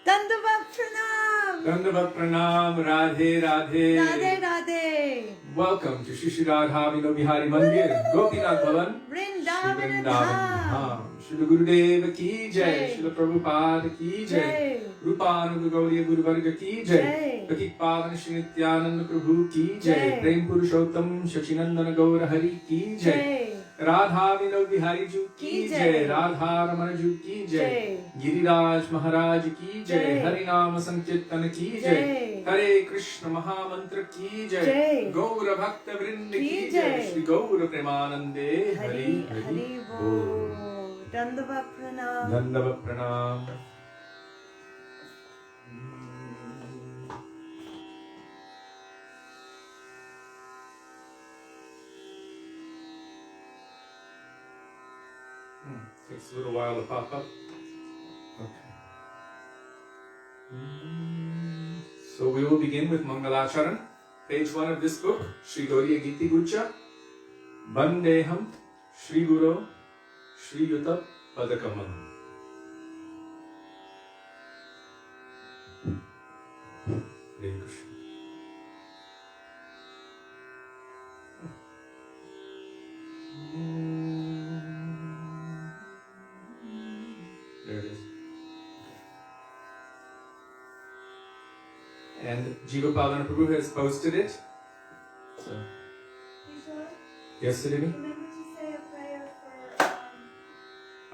Dandavat Pranam! Dandavat Pranam, Radhe Radhe. Radhe Radhe! Welcome to Shri Shri Radha Vinod Bihari Mandir, Gopinath Bhavan, Vrindavan Shri Dham. Shri Gurudeva ki jai, Shri Prabhupada ki jai, Rupananda Gauriya Guru Varga ki jai, Patik Pavan Shri Nityananda Prabhu ki jai, Prem Purushottam Shachinandana Gaura Hari ki jai, Radha Vinod Bihari Ju ki jai, Radha Ramana Ju ki jai, Giriraj Maharaj ki jai, Harinama Sankirtan ki jai, Hare Krishna Mahamantra ki jai, Gaura Bhakta Vrinda ki jai, Shri Gaura Premanande Hari Hari Bol. Dandavat Pranam. Dandavat Pranam. Takes a little while to pop up. Okay. So we will begin with Mangalacharan, page 1 of this book, Sri Gauriya Giti Gucha, Bandeham, Sri Guru, Sri Yuta Padakaman. Hare Krishna. There it is. And Jiva Palana Prabhu has posted it. So, Kishore, yes, Sridhar? remember to say a prayer for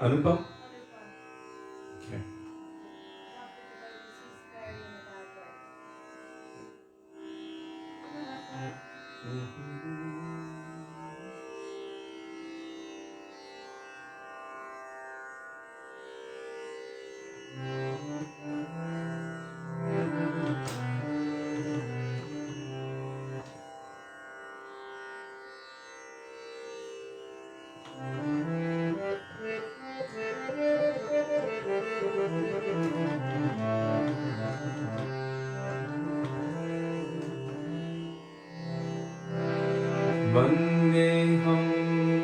Anupam? Anupam. Okay. Not the devotees who's very in a bad way. Bandeham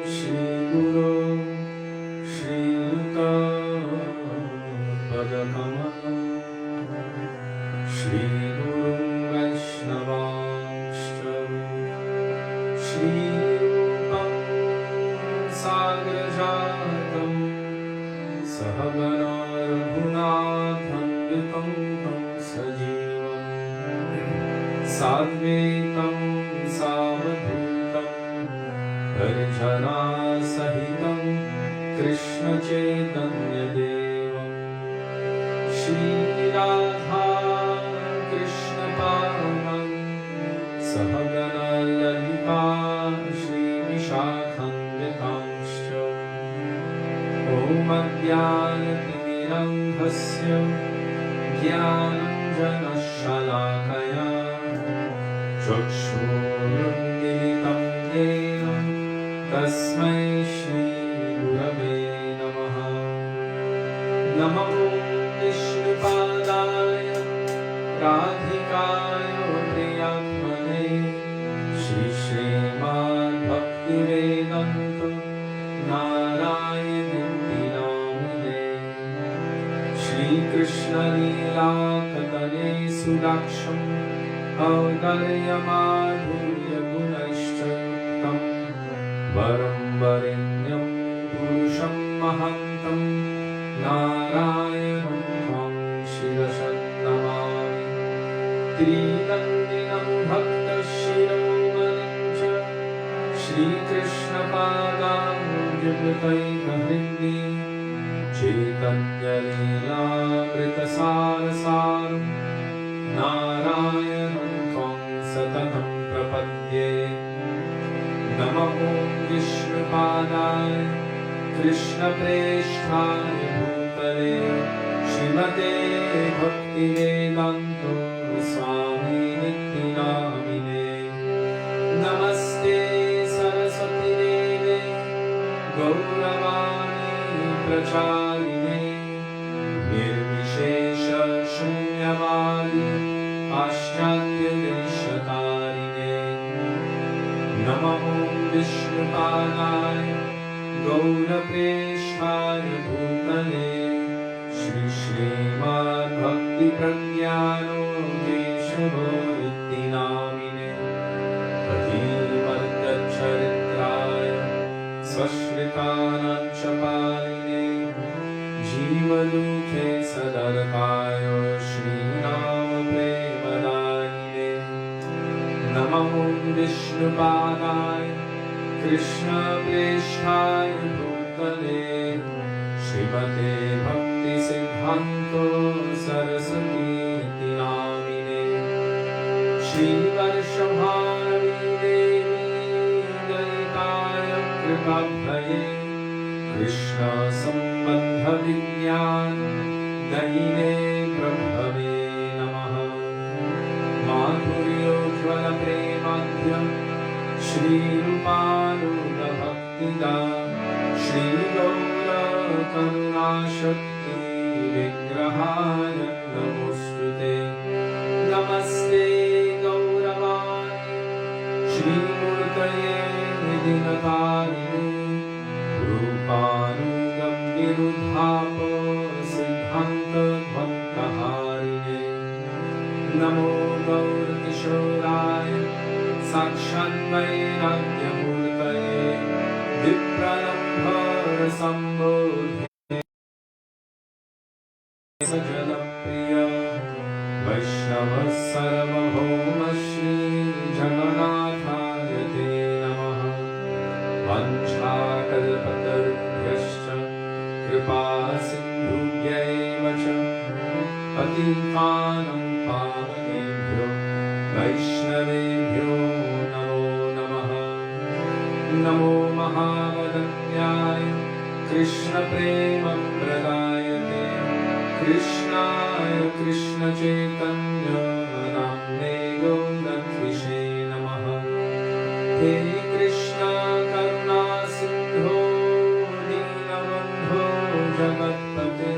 Shri Guru Shri Yuta Padakama Shri Guru Vaishnavashta Shri Rupam Sagrajatam Sahabana Raghunatham Vitam Tam Sajivam Sadvetam Savadhutam Arjana Sahitam Krishna Chaitanya Devam Shri Radha Krishna Paramam Sahagana Lalita Shri Vishakhanvitamscha Om Adhyanatirandhasya Jnanam Shalakaya Chakshurunmilitam Yena Tasmai Shri Gurave Namaha Namo Vishnupadaya Radhikaya Priyatmane Shri Srimad Bhaktivedanta Narayana Namine Shri Krishna Lila Katane Sudaksham Audaryamadhurya Gunaishchayuktam Varam Varenyam Purusham Mahantam Narayanam Tvam Shirasat Namami Tridandinam Bhakta Shiromanim Shri Krishna Padam Jagataika Hrindi Chaitanya Leela Vrita Sarasaram Narayanam Tvam Satatam Prapadye Namo Vishnupadaya Krishna Presthaya Bhutale Srimate Bhaktivedanta Swami Nityanamine Namaste Saraswati Deve Gauravani Pracharine Nirvishesha Shunyavadi Ashtadya Deshatarine Namo Vishnupadaya Gaurapreshthaya Bhutale Shri Srimad Bhakti बुद्धि प्रज्ञानो केशवो इति नामिने अधीमर्त्यचरित्राय स्वश्रितानां च पालिने जीवदुःखे सदर्काय श्रीनाम प्रेमदायिने नमो विष्णुपादाय कृष्णप्रेष्ठाय भूतले श्रीमते भक्तिसिद्धान्तो सरस्वतीति नामिने श्रीवर्षभारती देवी दयिताय कृपाभये कृष्ण संबंध विज्ञान दयिने ब्रह्मवे नमः माधुर्योज्ज्वल प्रेमाद्यं श्रीरूपानुग भक्तिदा श्रीगौर करुणाशक्ति विग्रहाय नमोस्तुते नमस्ते गौरवाय श्रीमूर्तये निधिनतारिणे रूपानुगं विरुद्धाप सिद्धान्तध्वन्तहारिणे नमो गौरकिशोराय साक्षात् वैराग्यमूर्तये विप्रलम्भरसम्बोधे सजनप्रिय वैष्णव सर्वभौम श्री जगन्नाथाय ते नमः वञ्चाकल्पतरुभ्यश्च कृपा सिन्धुभ्यैव च पतितानं पावनेभ्यो वैष्णवेभ्यो नमो नमः नमो महावदन्याय कृष्णप्रेमप्रदायते कृष्णाय कृष्णचैतन्य नाम्ने गौरद्विषे नमः हे कृष्ण करुणा सिन्धो दीनबन्धो जगत्पते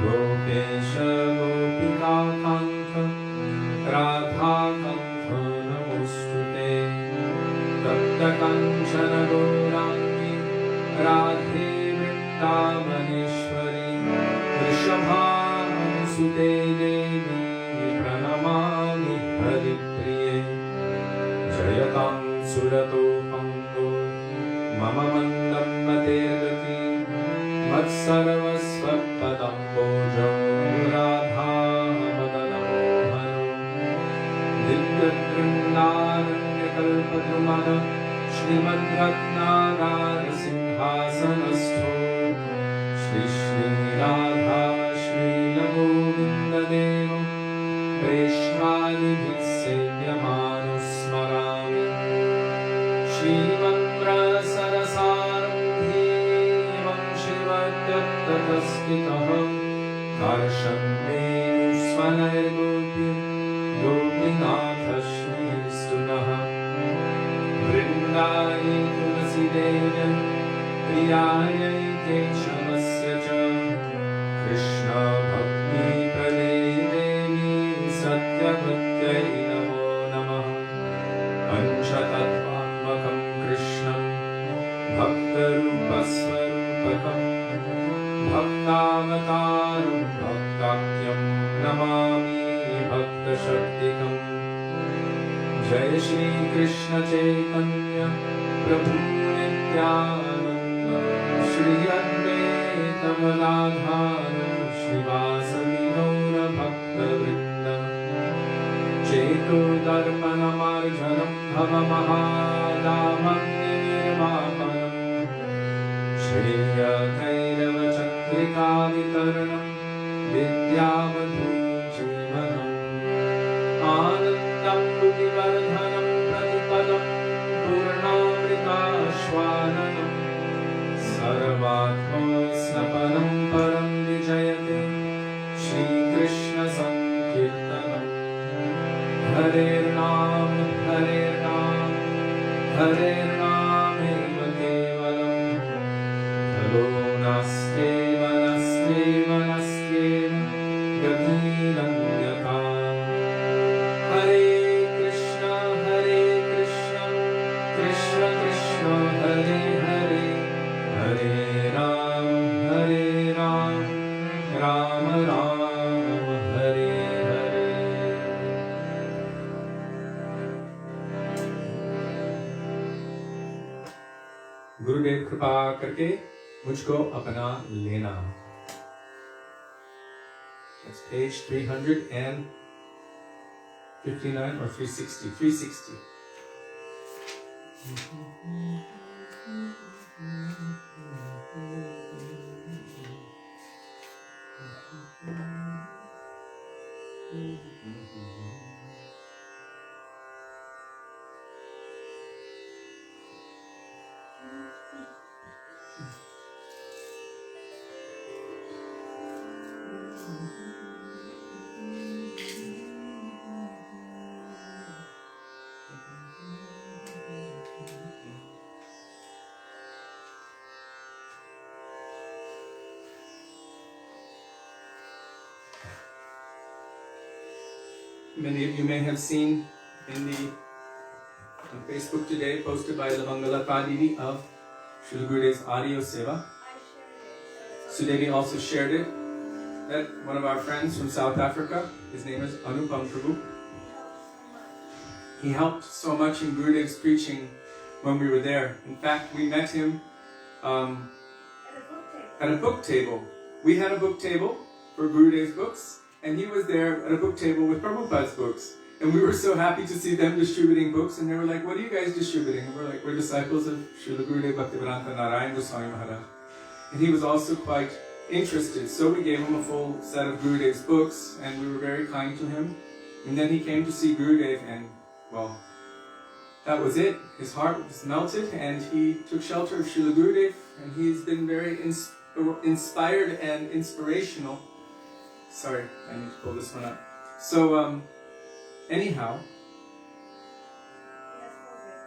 गोपेश गोपिकान्त राधाकान्त नमोस्तुते तप्तकाञ्चन गौराङ्गी राधे वृन्दावनेश्वरी वृषभानुसुते देवी प्रणमामि हरिप्रिये जयतां सुरतो पङ्गो मम मन्दं मतेर्गति मत्सर्वस्वपदम्बोजो राधामदनमोहनो दिव्यतृण्णारण्यकल्पद्रुमः श्रीमद्रत्नागारसिंहासनस्थो श्री श्रीराधा श्रीलगोविन्ददेव प्रेष्ठादिभिः सेव्यमानो स्मरामि श्रीमन्द्रसरसारम्भे वंशिवद्यत्ततस्थितः कर्षन्मेनुस्वनैर्गोपी गोपीनाथश्रीस्तुनः वृन्दायै तुलसीदेव्यै प्रियायै केशवस्य च कृष्णभक्तिप्रदे देवी सत्यवत्यै नमो नमः पञ्चतत्त्वात्मकं कृष्णं भक्तरूपस्वरूपकं भक्तावतारं भक्ताख्यं नमामि भक्तशक्तिकम् जय श्री कृष्ण चैतन्य प्रभु नित्यानंद श्री अद्वैत गदाधर श्रीवासदि गौर भक्तवृंद चेतो दर्पणमार्जनं भवमहादामग्निर्वापनं श्रेयकैरवचन्द्रिका वितरणं विद्यावधूजीवनम् आनन्दं बुद्धिवर्धनं प्रतिपदं पूर्णामृताश्वादनं सर्वात्मस्नपनं परं विजयते श्रीकृष्णसङ्कीर्तनम् हरेर्नाम हरेर्नाम हरेर्नामेव केवलं खलो नास्त्येव नास्त्येव नास्त्येव गतिरन्यथा हरे कृष्ण कृष्ण कृष्ण हरे हरे हरे राम राम राम हरे कृपा करके मुझको अपना लेना. That's page 359 or 360. 360. Many of you may have seen in the on Facebook today, posted by Lavangala Padini of Srila Gurudev's audio seva. Sudevi also shared it. That one of our friends from South Africa, his name is Anupam Prabhu. He helped so much in Gurudev's preaching when we were there. In fact, we met him at a book table. We had a book table for Gurudev's books, and he was there at a book table with Prabhupada's books. And we were so happy to see them distributing books, and they were like, "What are you guys distributing?" And we're like, "We're disciples of Srila Gurudev Bhaktivedanta Narayan Goswami Maharaj." And he was also quite interested, so we gave him a full set of Gurudev's books, and we were very kind to him. And then he came to see Gurudev, and well, that was it. His heart was melted, and he took shelter of Srila Gurudev, and he's been very inspired and inspirational. Sorry, I need to pull this one up. So, anyhow,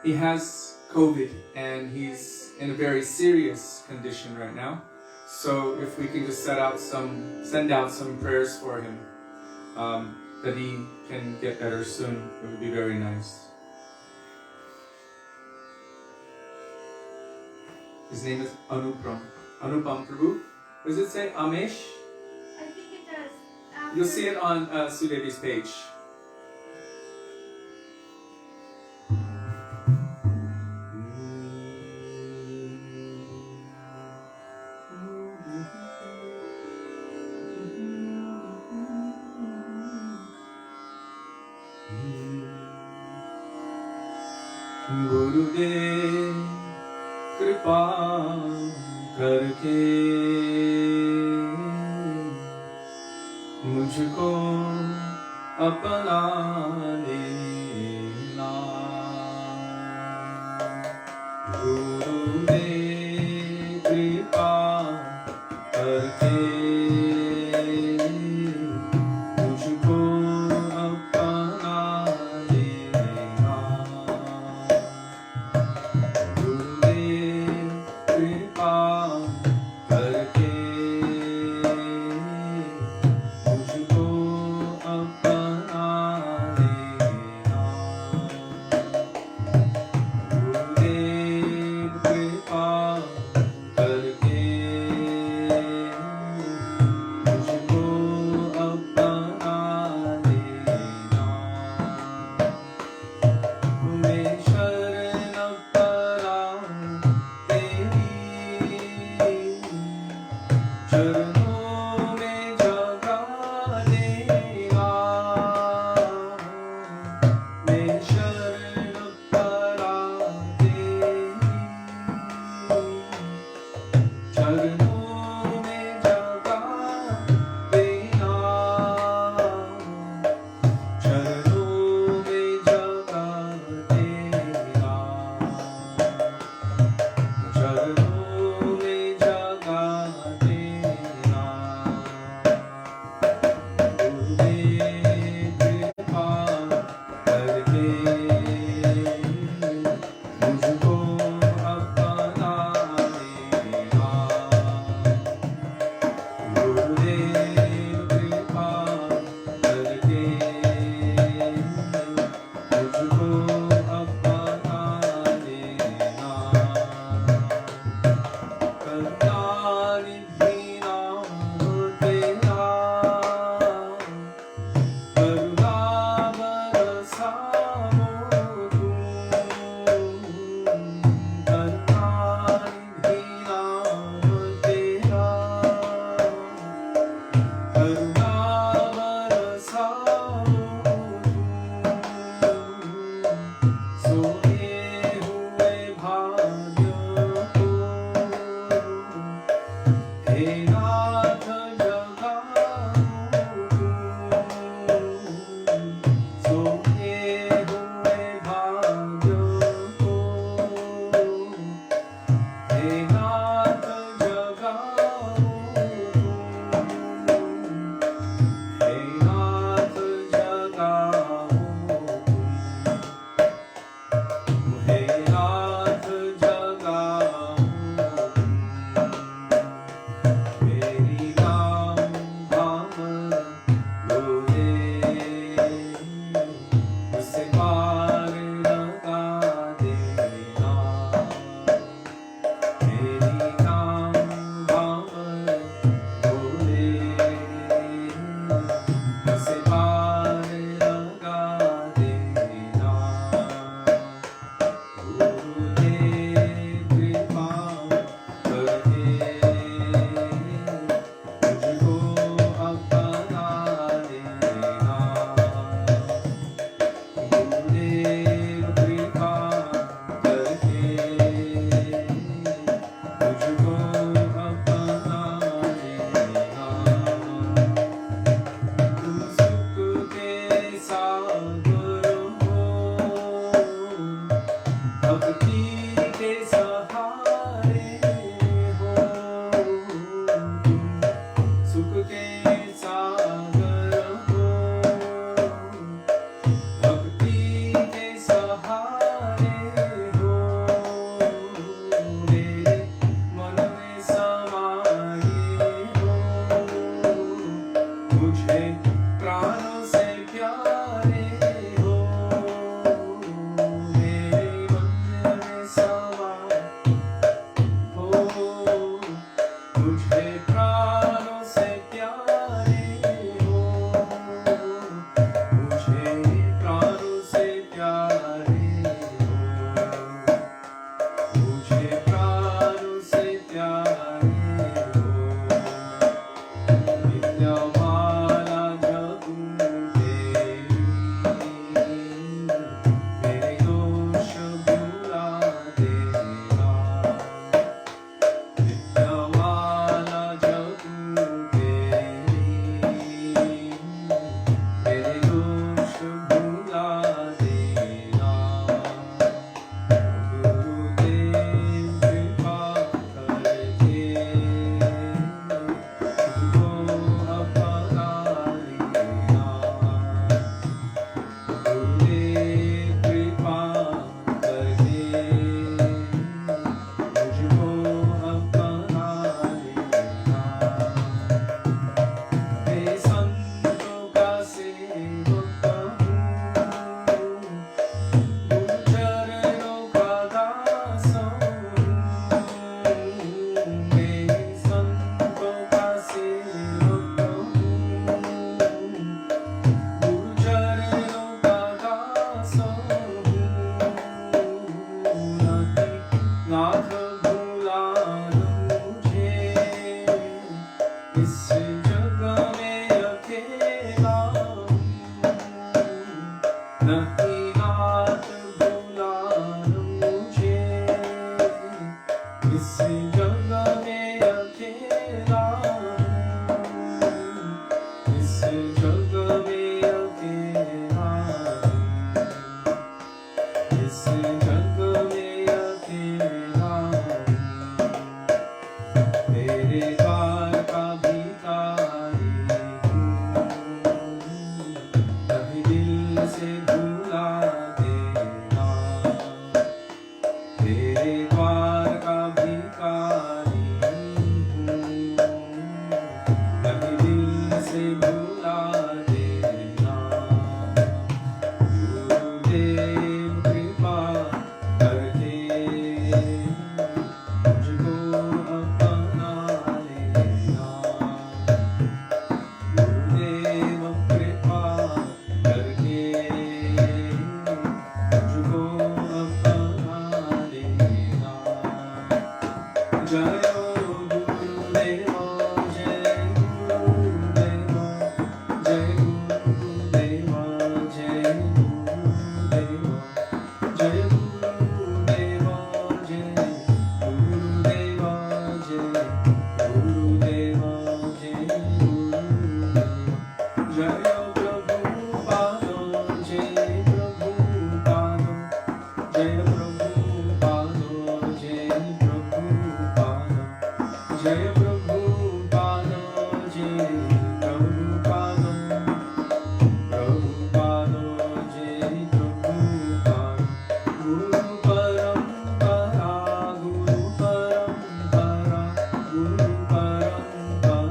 he has COVID, and he's in a very serious condition right now. So if we can just send out some prayers for him, that he can get better soon, it would be very nice. His name is Anupam Prabhu. Does it say Amesh? I think it does. You'll see it on Sudevi's page. गुरुदेव कृपा करके मुझको अपना लेना. गुरुदेव कृपा करके मुझको अपना लेना. गुरुदेव कृपा करके मुझको अपना लेना. गुरुदेव कृपा करके जग में अकेला नहीं हाथ बुलाना मुझे इस जग में अकेला इस जग में अकेला इस जग में अकेला तेरे द्वार का भिखारी हूँ कभी दिल से भूला देना तेरे द्वार का भिखारी हूँ कभी दिल से भूला देना गुरुदेव कृपा करके मुझको अपना लेना गुरुदेव कृपा करके मुझको अपना लेना जय गुरुदेव जय गुरुदेव जय गुरुदेव जय गुरुदेव जय गुरुदेव जय गुरुदेव जय गुरुदेव जय गुरुदेव जय प्रभुपाद जय प्रभुपाद जय प्रभुपाद जय प्रभुपाद जय प्रभुपाद जय प्रभुपाद प्रभुपाद जय प्रभुपाद गुरु परंपरा गुरु परंपरा गुरु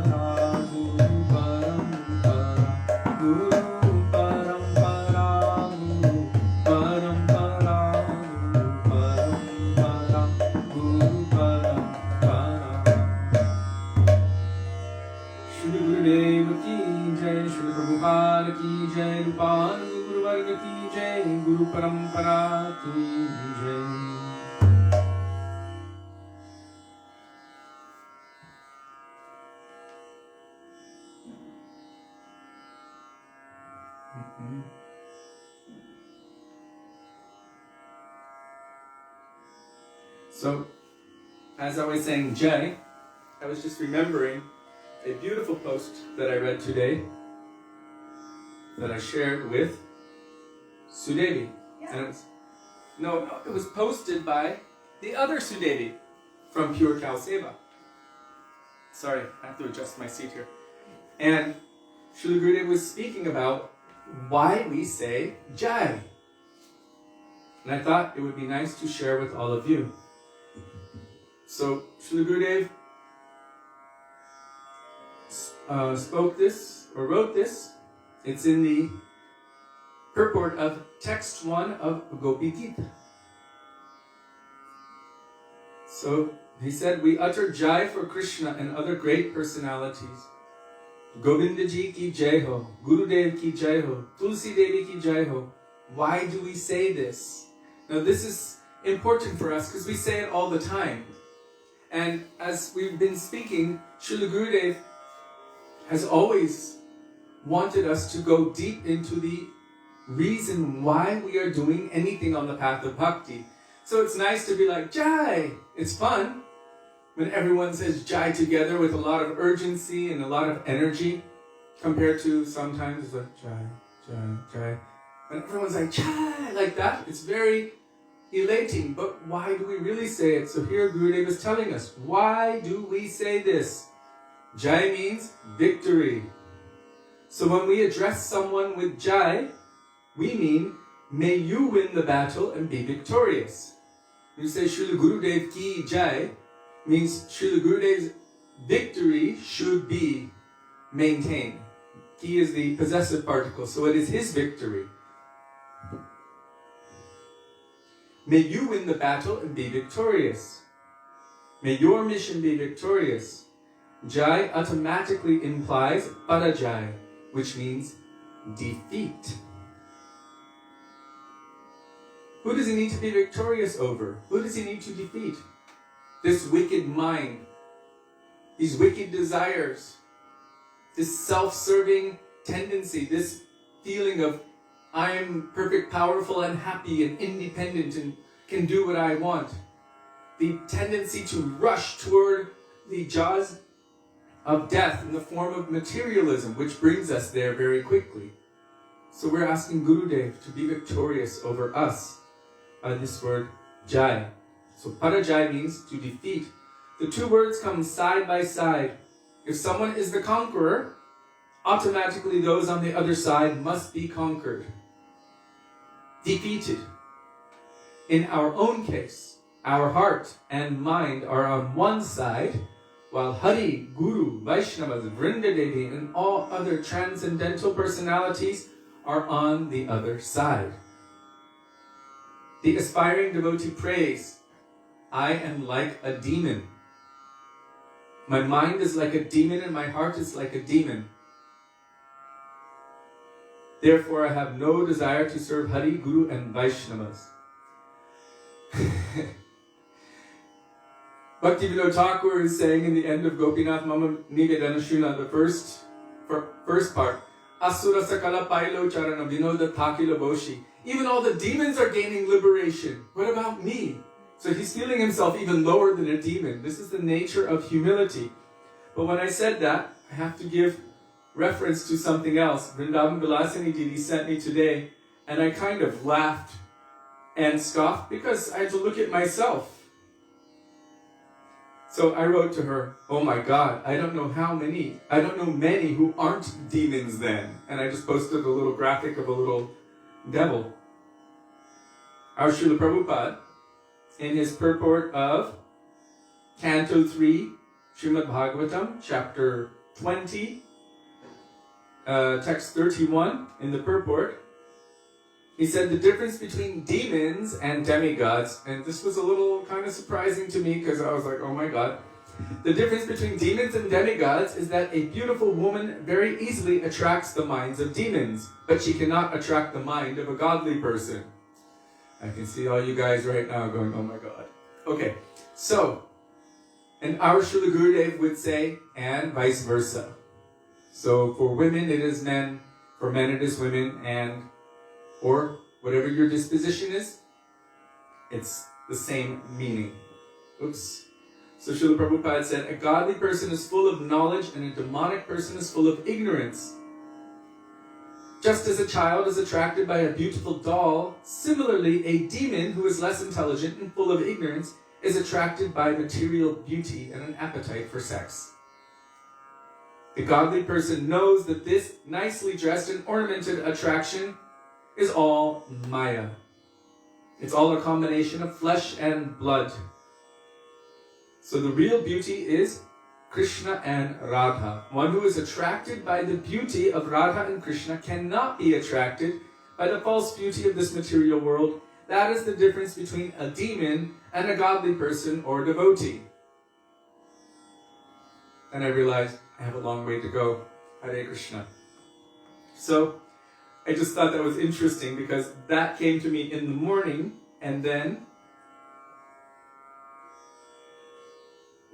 परंपरा गुरु परंपरा गुरु परंपरा गुरु परंपरा गुरु परंपरा श्री गुरुदेव की जय श्री प्रभुपाद की जय रूपान गुरु वर्ग की जय गुरु परंपरा की जय So, as I was saying Jai, I was just remembering a beautiful post that I read today that I shared with Sudevi. Yeah. And it was posted by the other Sudevi from Pure Cow Seva. Sorry, I have to adjust my seat here. And Srila Gurudev was speaking about why we say Jai. And I thought it would be nice to share with all of you. So, Srila Gurudev spoke this, or wrote this. It's in the purport of text 1 of Gopi Gita. So, he said, we utter Jai for Krishna and other great personalities. Govinda Ji ki Jai ho, Gurudev ki Jai ho, Tulsi Devi ki Jai ho. Why do we say this? Now this is important for us because we say it all the time. And as we've been speaking, Srila Gurudev has always wanted us to go deep into the reason why we are doing anything on the path of bhakti. So it's nice to be like, Jai! It's fun when everyone says Jai together with a lot of urgency and a lot of energy, compared to sometimes it's like Jai, Jai, Jai. When everyone's like Jai, like that, it's very elating. But why do we really say it? So here Gurudev is telling us, why do we say this? Jai means victory. So when we address someone with Jai, we mean, may you win the battle and be victorious. When you say Srila Gurudev ki Jai, means Srila Gurudev's victory should be maintained. Ki is the possessive particle, so it is his victory. May you win the battle and be victorious. May your mission be victorious. Jai automatically implies Parajai, which means defeat. Who does he need to be victorious over? Who does he need to defeat? This wicked mind, these wicked desires, this self-serving tendency, this feeling of I'm perfect, powerful, and happy and independent and can do what I want. The tendency to rush toward the jaws of death in the form of materialism, which brings us there very quickly. So we're asking Gurudev to be victorious over us by this word Jai. So Parajai means to defeat. The two words come side by side. If someone is the conqueror, automatically those on the other side must be conquered, defeated. In our own case, our heart and mind are on one side, while Hari, Guru, Vaishnavas, Vrindadevi, and all other transcendental personalities are on the other side. The aspiring devotee prays, I am like a demon. My mind is like a demon and my heart is like a demon. Therefore, I have no desire to serve Hari, Guru, and Vaishnavas. Bhaktivinoda Thakur is saying in the end of Gopinath Mama Nivedana Shuna, the first part, Asura Sakala Pailo Charana Vinoda Thakila Boshi. Even all the demons are gaining liberation. What about me? So he's feeling himself even lower than a demon. This is the nature of humility. But when I said that, I have to give reference to something else. Vrindavan Vilasini Didi sent me today, and I kind of laughed and scoffed because I had to look at myself. So I wrote to her, oh my God, I don't know many who aren't demons then. And I just posted a little graphic of a little devil. Our Srila Prabhupada, in his purport of Canto 3, Srimad Bhagavatam, chapter 20, text 31, in the purport, he said the difference between demons and demigods, and this was a little kind of surprising to me because I was like, oh my God. The difference between demons and demigods is that a beautiful woman very easily attracts the minds of demons, but she cannot attract the mind of a godly person. I can see all you guys right now going, oh my God. Okay, so, and our Srila Gurudev would say, and vice versa. So for women it is men, for men it is women, and or whatever your disposition is, it's the same meaning. Oops. So Srila Prabhupada said, a godly person is full of knowledge and a demonic person is full of ignorance. Just as a child is attracted by a beautiful doll, similarly a demon who is less intelligent and full of ignorance is attracted by material beauty and an appetite for sex. The godly person knows that this nicely dressed and ornamented attraction is all Maya. It's all a combination of flesh and blood. So the real beauty is Krishna and Radha. One who is attracted by the beauty of Radha and Krishna cannot be attracted by the false beauty of this material world. That is the difference between a demon and a godly person or devotee. And I realized I have a long way to go. Hare Krishna. So I just thought that was interesting because that came to me in the morning, and then,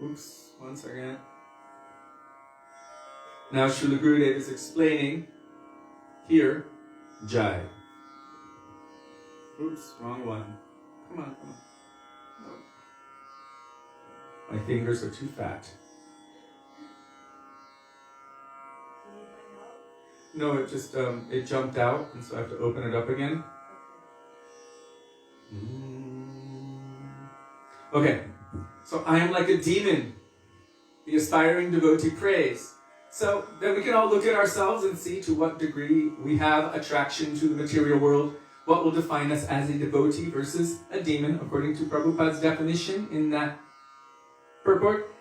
oops, one second. Now Srila Gurudev is explaining here, Jai. Oops, wrong one. Come on. No. My fingers are too fat. No, it just, it jumped out, and so I have to open it up again. Okay, so I am like a demon, the aspiring devotee prays. So then we can all look at ourselves and see to what degree we have attraction to the material world, what will define us as a devotee versus a demon, according to Prabhupada's definition in that purport.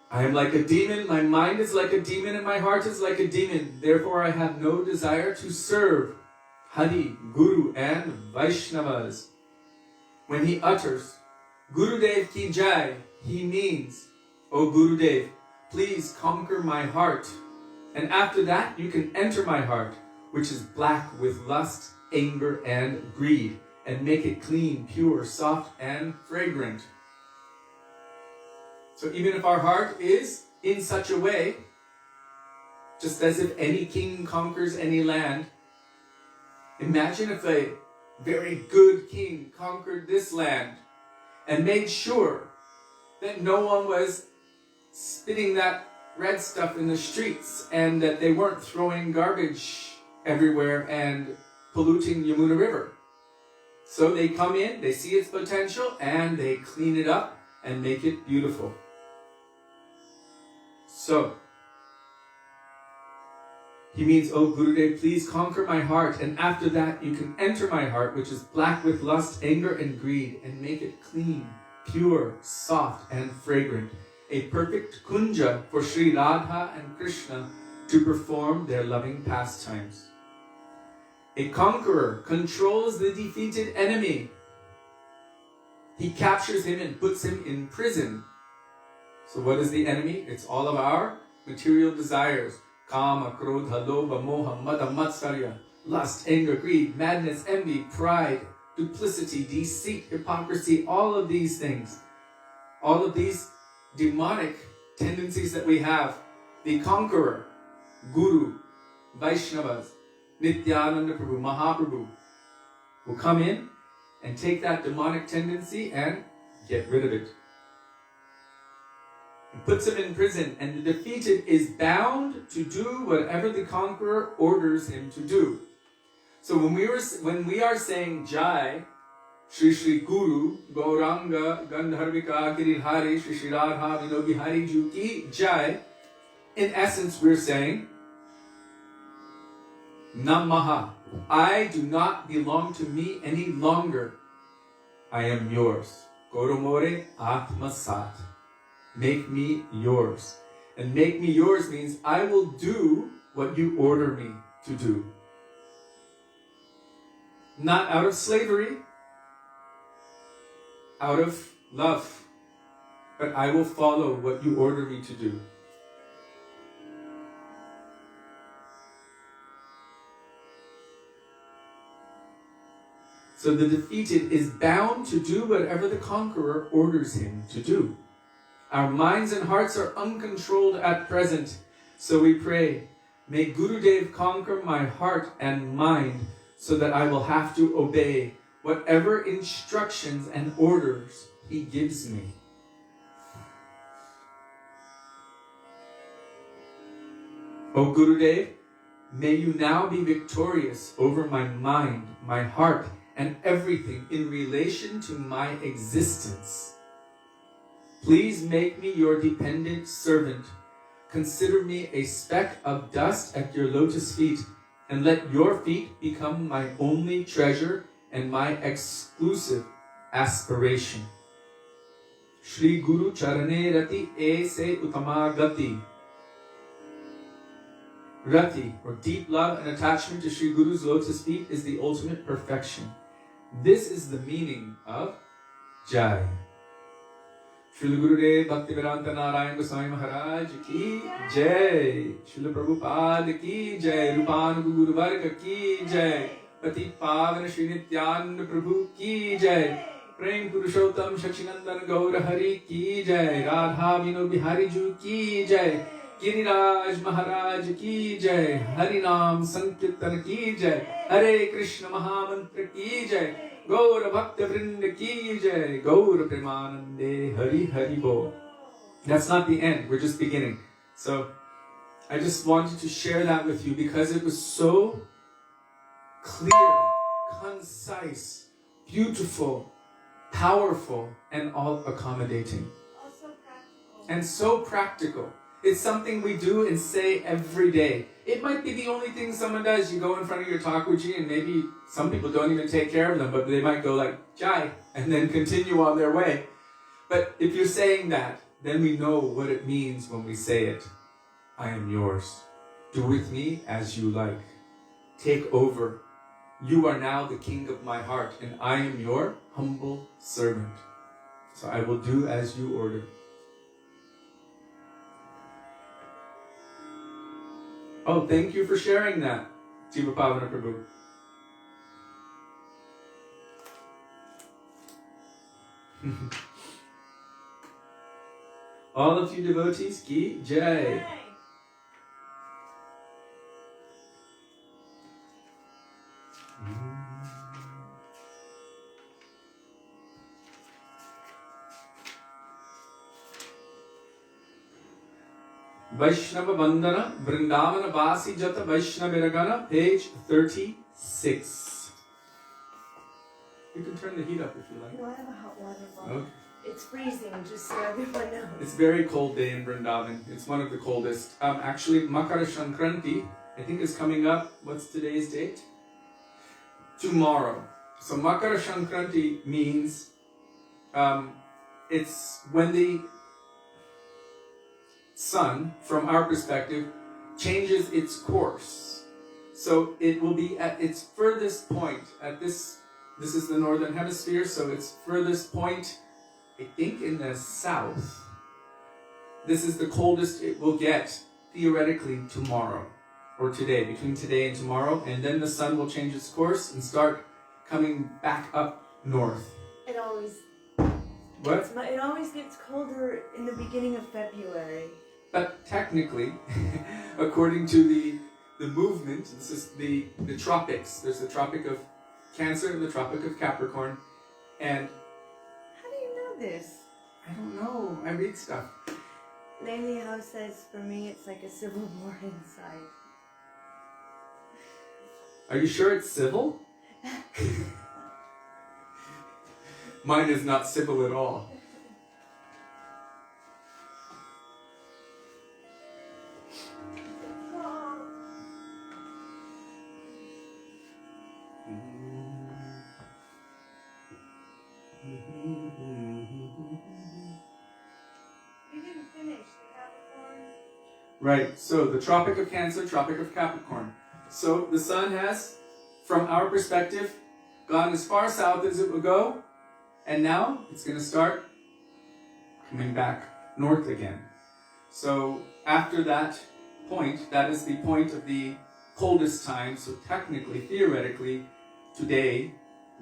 I am like a demon, my mind is like a demon, and my heart is like a demon. Therefore, I have no desire to serve Hari, Guru, and Vaishnavas. When he utters, Gurudev ki Jai, he means, O Gurudev, please conquer my heart. And after that, you can enter my heart, which is black with lust, anger, and greed, and make it clean, pure, soft, and fragrant. So even if our heart is in such a way just as if any king conquers any land. Imagine if a very good king conquered this land and made sure that no one was spitting that red stuff in the streets and that they weren't throwing garbage everywhere and polluting Yamuna River. So they come in, they see its potential, and they clean it up and make it beautiful. So, he means, oh Gurudev, please conquer my heart, and after that you can enter my heart, which is black with lust, anger, and greed, and make it clean, pure, soft, and fragrant. A perfect kunja for Sri Radha and Krishna to perform their loving pastimes. A conqueror controls the defeated enemy. He captures him and puts him in prison. So what is the enemy? It's all of our material desires. Kama, krodha, lobha, moha, mada, matsarya. Lust, anger, greed, madness, envy, pride, duplicity, deceit, hypocrisy, all of these things. All of these demonic tendencies that we have. The conqueror, Guru, Vaishnavas, Nityananda Prabhu, Mahaprabhu will come in and take that demonic tendency and get rid of it. He puts him in prison, and the defeated is bound to do whatever the conqueror orders him to do. So when we are saying Jai, Shri Shri Guru, Gauranga, Gandharvika, Giridhari, Shri Shri Radha, Vinobihari Ju Ki Jai, in essence we're saying Namaha, I do not belong to me any longer. I am yours. Goromore Atma Sat. Make me yours. And make me yours means I will do what you order me to do. Not out of slavery, out of love, but I will follow what you order me to do. So the defeated is bound to do whatever the conqueror orders him to do. Our minds and hearts are uncontrolled at present, so we pray, may Gurudev conquer my heart and mind so that I will have to obey whatever instructions and orders he gives me. O Gurudev, may you now be victorious over my mind, my heart, and everything in relation to my existence. Please make me your dependent servant. Consider me a speck of dust at your lotus feet, and let your feet become my only treasure and my exclusive aspiration. Shri Guru Charane Rati Aise Utama Gati. Rati, or deep love and attachment to Shri Guru's lotus feet, is the ultimate perfection. This is the meaning of Jai. Srila Gurudev Bhaktivedanta Narayan Goswami Maharaj ki Jai. Srila Prabhupada ki Jai. Rupanuga Guru Varga ki Jai. Pati Pavana Shri Nityananda Prabhu ki Jai. Prem Purushottam Shachinandan Gaura Hari ki Jai. Radha Vino Bihari Ju ki Jai. Giriraj Maharaj ki Jai. Harinam Sankirtan ki Jai. Hare Krishna Mahamantra ki Jai. Gaura Bhakta Vrinda ki Jai. Gaura Premanande Hari Hari Bo. That's not the end, we're just beginning. So I just wanted to share that with you because it was so clear, concise, beautiful, powerful, and all accommodating. Also practical. And so practical. It's something we do and say every day. It might be the only thing someone does. You go in front of your Thakurji and maybe some people don't even take care of them, but they might go like, Jai, and then continue on their way. But if you're saying that, then we know what it means when we say it. I am yours. Do with me as you like. Take over. You are now the king of my heart, and I am your humble servant. So I will do as you order. Oh, thank you for sharing that, Jiva Pavana Prabhu. All of you devotees, ki jai. Vaishnava Vandana, Vrindavana Vasi Jata Vaishnaviragana, page 36. You can turn the heat up if you like. No, I have a hot water bottle. Okay. It's freezing, just so everyone knows. It's a very cold day in Vrindavan. It's one of the coldest. Actually, Makara Sankranti, I think, is coming up. What's today's date? Tomorrow. So Makara Sankranti means it's when the sun, from our perspective, changes its course. So it will be at its furthest point at this is the northern hemisphere, so its furthest point, I think, in the south. This is the coldest it will get, theoretically, tomorrow, or today, between today and tomorrow, and then the sun will change its course and start coming back up north. It always What? It always gets colder in the beginning of February. But technically, according to the movement, this is the tropics. There's the Tropic of Cancer and the Tropic of Capricorn, and How do you know this? I don't know. I read stuff. Lady House says, for me, it's like a civil war inside. Are you sure it's civil? Mine is not civil at all. You didn't finish the Capricorn. Right, so the Tropic of Cancer, Tropic of Capricorn. So the sun has, from our perspective, gone as far south as it will go, and now it's going to start coming back north again. So after that point, that is the point of the coldest time. So technically, theoretically, today,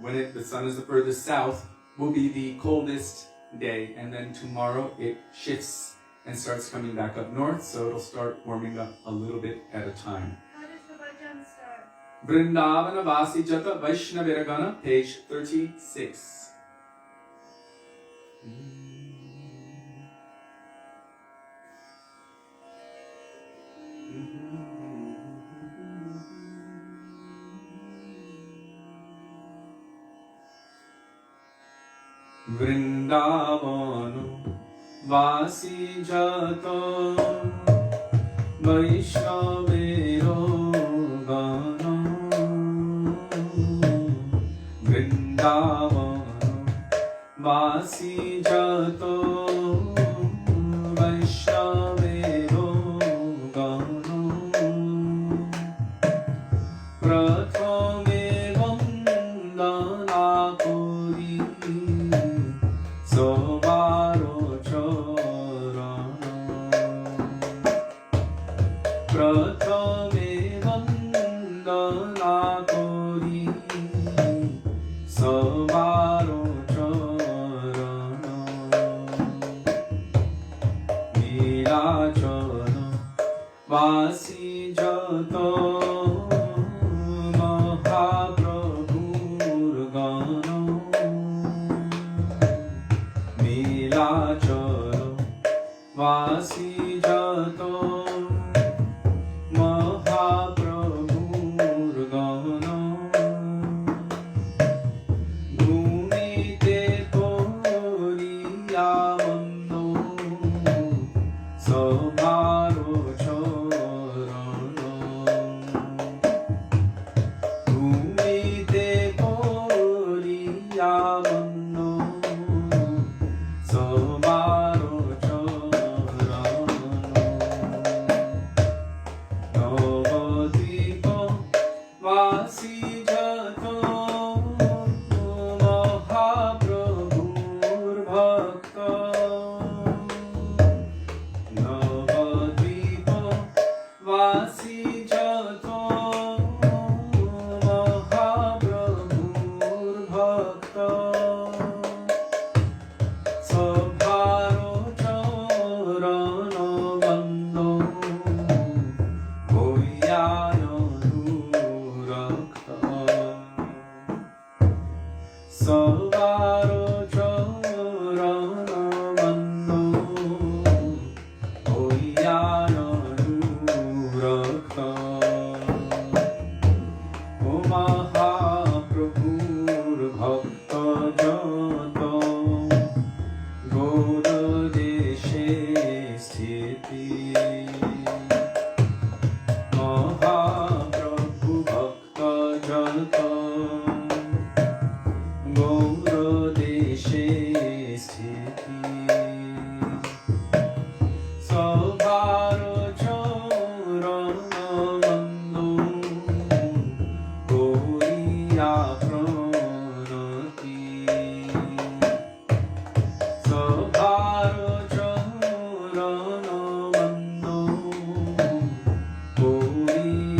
when the sun is the furthest south, will be the coldest day, and then tomorrow it shifts and starts coming back up north, so it'll start warming up a little bit at a time. How does the bhajan start? Vrindavana Vasi Jata Vaishnaviragana, page 36. Vrindavana Vasi Jata Vaishnaviragana, Vrindavana Vasi Jata Vaishnaviragana, Prathame Vandana Kori Somaro Charana, Prathame Vandana Kori Somaro Charana, Nilachana Vasi Jata Mahaprabhur Gana, Nilachana Vasi Jata Mahaprabhur Gana, Bhumite Koriya Mando Samaro Charana,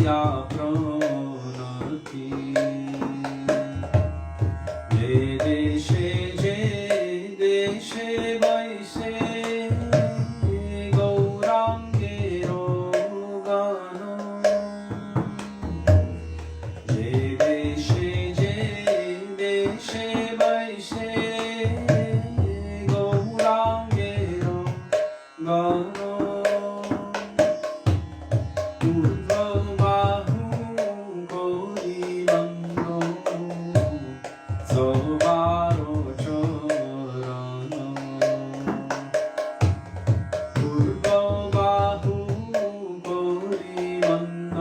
করিয়া প্রণতি যে দেশে বৈশে গৌরাঙ্গের গান যে দেশে বৈশে গৌরাঙ্গের গান পূর্ববাহু করি বন্দ সবার চরণ পূর্ববাহু করি বন্দ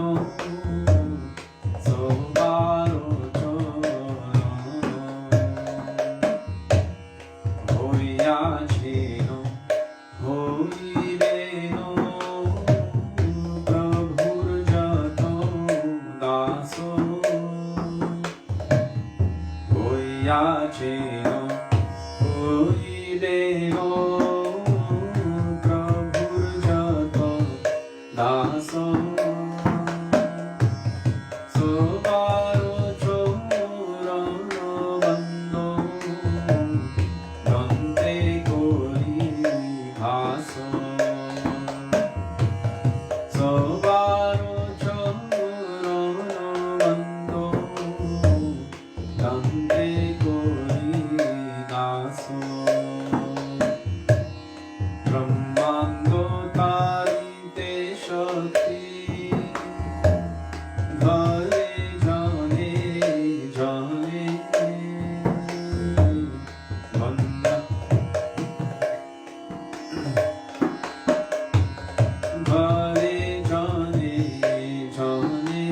সবার চরণ হইয়াছেন হইবেন প্রভুর যত দাস হইয়াছেন হইবেন প্রভুর যত দাস সবার চরণ বন্দ দন্তে করি ভাস সবার চরণ বন্দ দন্তে করি দাস ব্রহ্মাণ্ড তারিতে শক্তি ঘরে জনে জনে বন্দা ঘরে জনে জনে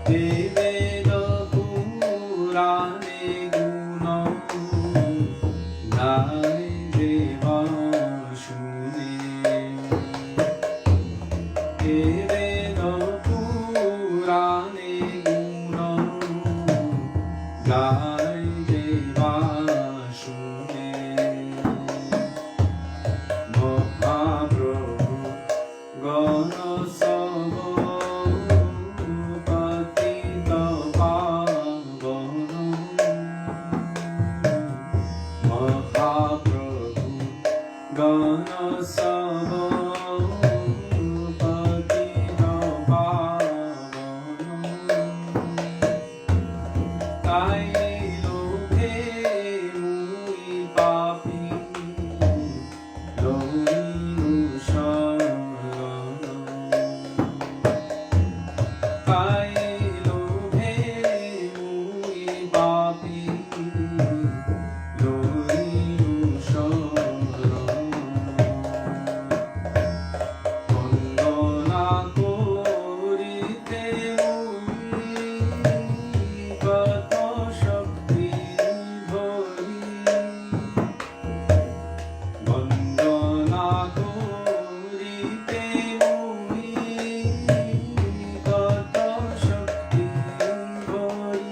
বেদ পুরাণে গুণ গায় দেব শুনে বেদ পুরাণে গুণ গায় দেব শুনে মহাপ্রভু গণ সব পতিত পাবন মহাপ্রভু গণ সব পতিত পাবন তাই লোভে মুই পাপী লইনু শরণ তাই লোভে মুই পাপী লইনু শরণ বন্দনা করিতে মুই কত শক্তি ধরি বন্দনা করিতে মুই কত শক্তি ধরি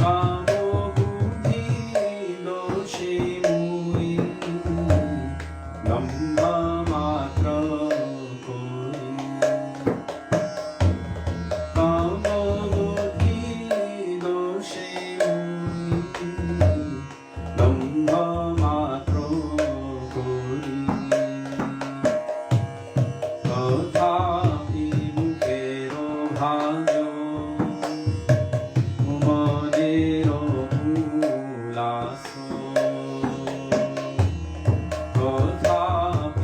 কাম বুদ্ধি দোষে মুই দম্ভ মাত্র করি কাম বুদ্ধি দোষে মুই দম্ভ মাত্র করি তথাপি মুখের ভাজ মনের উল্লাস তথাপি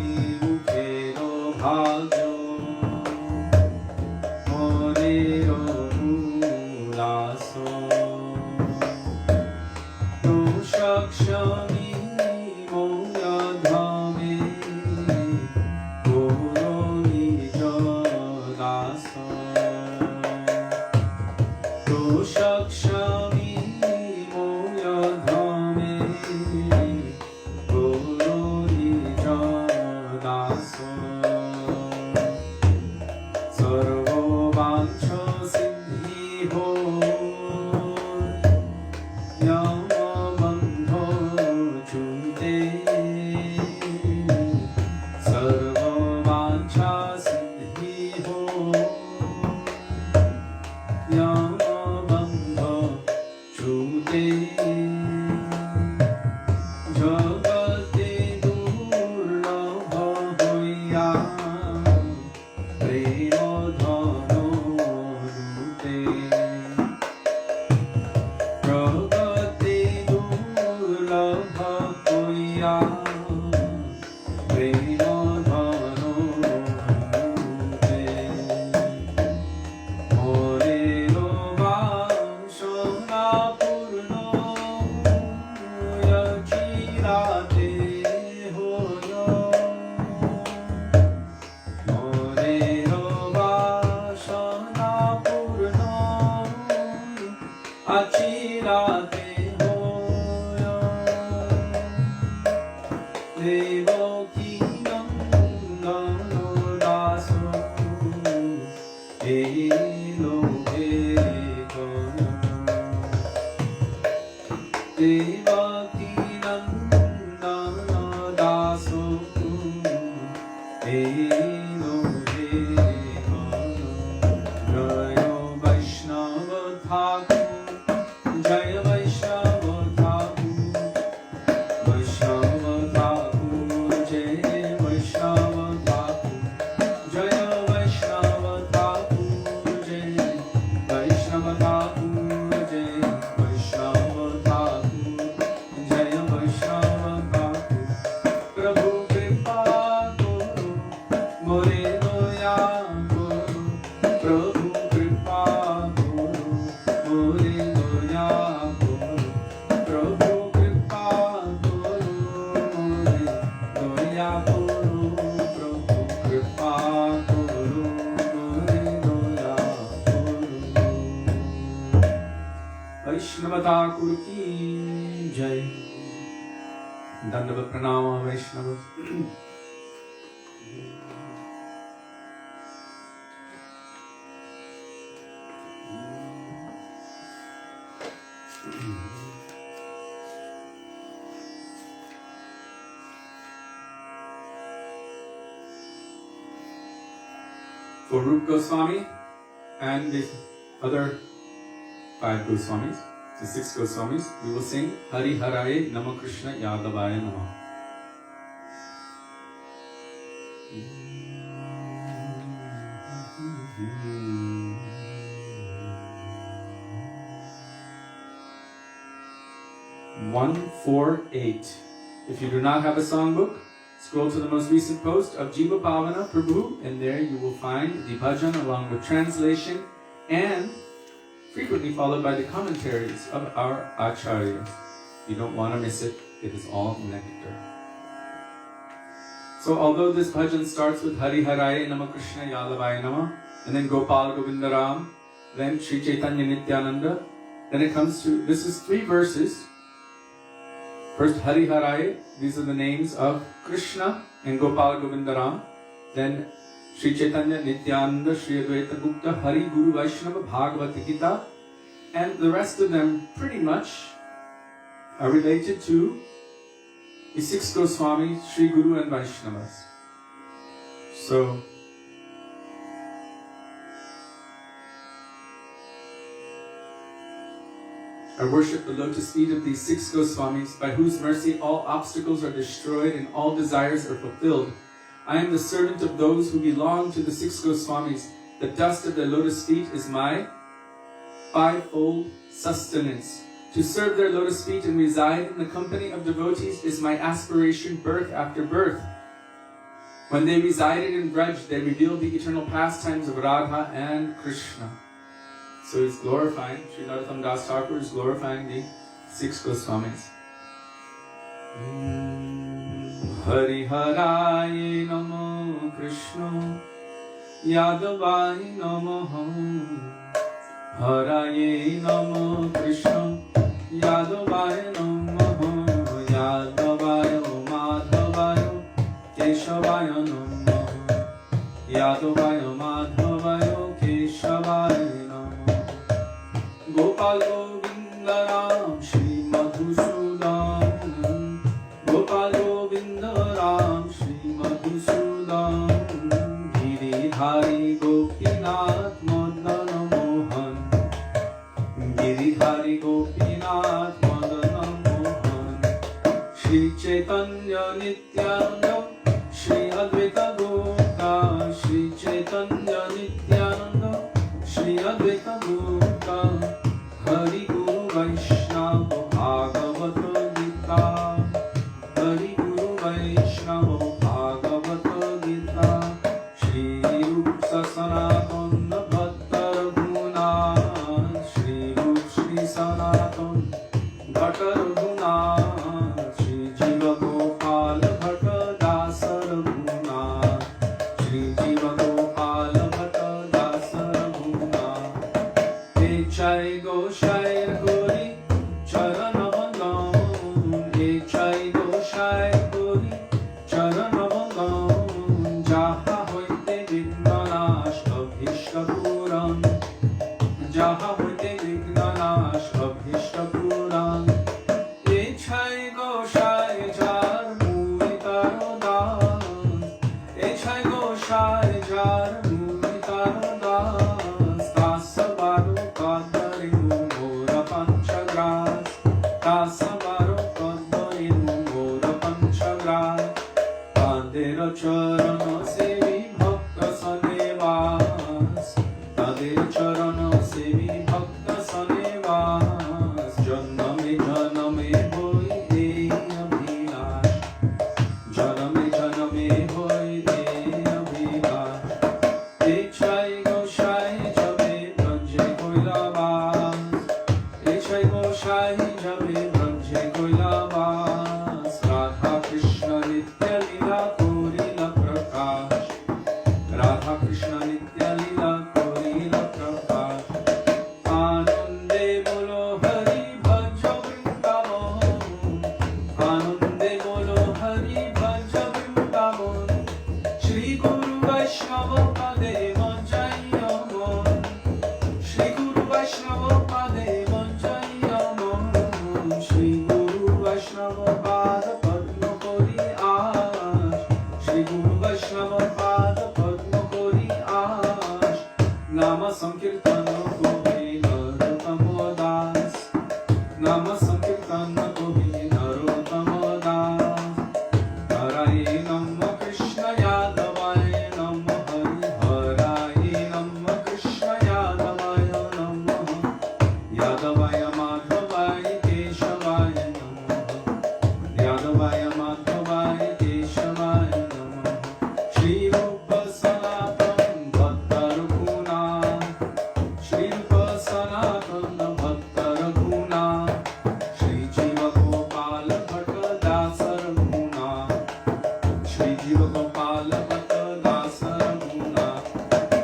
वैष्णव ठाकुर की जय। दंडवत प्रणाम वैष्णव। For Rup Goswami and the other 5 Goswamis, the 6 Goswamis, we will sing Hari Haraye Nama Krishna Yadavaya Nama. One, 4, 8. If you do not have a songbook, scroll to the most recent post of Jiva Pavana Prabhu, and there you will find the bhajan along with translation and frequently followed by the commentaries of our acharyas. You don't want to miss it. It is all nectar. So although this bhajan starts with Hari Haraye Nama Krishna Yadavaya Nama, and then Gopal Govindaram, then Sri Chaitanya Nityananda, then it comes to, this is 3 verses. First Hari Haraye, these are the names of Krishna and Gopal Govindaram. Then Sri Chaitanya Nityananda, Sri Advaita Gupta, Hari Guru Vaishnava, Bhagavata Gita, and the rest of them pretty much are related to the 6 Goswamis, Sri Guru and Vaishnavas. So, I worship the lotus feet of these 6 Goswamis, by whose mercy all obstacles are destroyed and all desires are fulfilled. I am the servant of those who belong to the 6 Goswamis. The dust of their lotus feet is my 5-fold sustenance. To serve their lotus feet and reside in the company of devotees is my aspiration birth after birth. When they resided in Braj, they revealed the eternal pastimes of Radha and Krishna. So he's glorifying, Sri Narottam Das Thakur is glorifying the 6 Goswamis. Hari Haraye Namo Krishna Yadavaya Namaha. Haraye Namo Krishna Yadavaya Namaha. Yadavaya Madhavaya Keshavaya Namaha. Yadavaya Madhavaya Keshavaya Namaha. Gopal Govindaram Shri Madhusudan. Gopal Govindaram Shri Madhusudan. Giridhari Gopinath Madana Mohan. Giridhari Gopinath Madana Mohan. Shri Chaitanya Nityananda Shri Advaita Gopta. Shri Chaitanya Nityananda Shri Advaita Gopta. Hari Guru Vaishnava Bhagavata Gita. Hari Guru Vaishnava Bhagavata Gita. Shri Rup Sanatan Bhatta Raghunath. Shri Rup Shri Sanatan Bhatta Raghunath. Shri Jiva Gopal Bhatta Dasa Raghunath. Shri Jiva Gopal Bhatta Dasa Raghunath. তাদের চরণ সেবী ভক্ত সনেবাস তাদের চরণ সেবী ভক্ত সনেবাস জন্মে জন্মে হই এই অভিলাষ জন্মে জন্মে হই এই অভিলাষ ইচ্ছাই গোসাই যাবে ব্রঞ্জে কৈলাবাস ইচ্ছাই গোসাই যাবে ব্রঞ্জে কৈলাবাস রাধা কৃষ্ণ নিত্য লীলা করিলা প্রকাশ রাধা কৃষ্ণ নিত্য লীলা করিলা প্রকাশ আনন্দে বলো হরি ভজ বৃন্দাবন আনন্দে বলো হরি ভজ বৃন্দাবন শ্রী গুরু বৈষ্ণব পদে মঞ্চাইয়া মন শ্রী গুরু বৈষ্ণব পদে মঞ্চাইয়া মন শ্রী গুরু বৈষ্ণব পাদ পদ্ম করি আশ শ্রী গুরু বৈষ্ণব পাদ পদ্ম করি আশ নাম সংকীর্তন করি নরোত্তম দাস নাম সংকীর্তন করি নরোত্তম দাস হরায় নম কৃষ্ণ যাদবায় নম হরি হরায় নম কৃষ্ণ যাদবায় নম যাদবায় মাধবায় কেশবায় নম যাদবায় মাধবায় কেশবায় নম শ্রী রূপ সনাতন ভক্ত রঘুনাথ শ্রী রূপ সনাতন ভক্ত রঘুনাথ শ্রী জীব গোপাল ভট্ট দাস রঘুনাথ श्री जीव गोपाल भट्ट दास रघुनाथ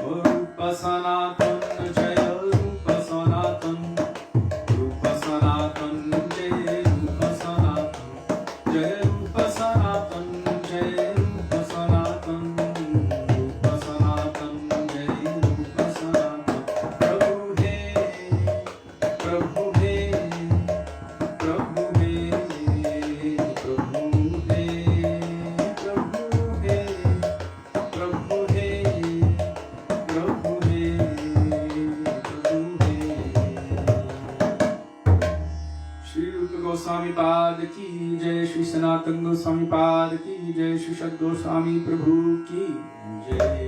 रूप सनातन जय रूप सनातन जय रूप सनातन जय रूप सनातन जय रूप सनातन रूप सनातन जय रूप सनातन प्रभु हे प्रभु हे प्रभु हे प्रभु हे प्रभु हे प्रभु हे प्रभु हे प्रभु हे श्री रूप गोस्वामी पाद की जय श्री सनातन गोस्वामी पाद की जय श्री सद गोस्वामी प्रभु की जय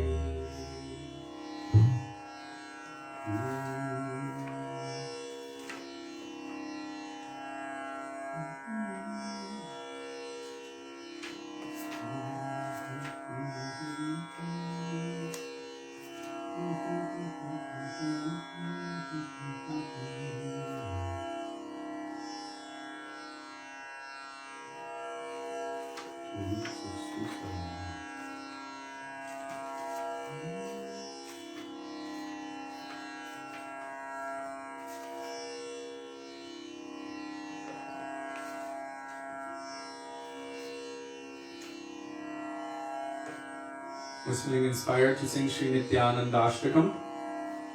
Was feeling inspired to sing Sri Nityananda Ashtakam.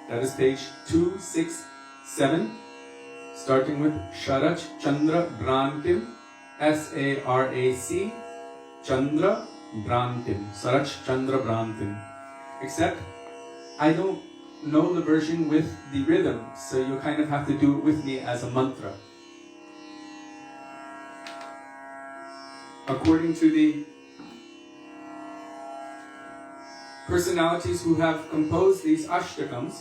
That is page 267, starting with Sharach Chandra Brantim, S-A-R-A-C, Chandra Brantim, Sarach Chandra Brantim. Except, I don't know the version with the rhythm, so you kind of have to do it with me as a mantra. According to the personalities who have composed these ashtakams,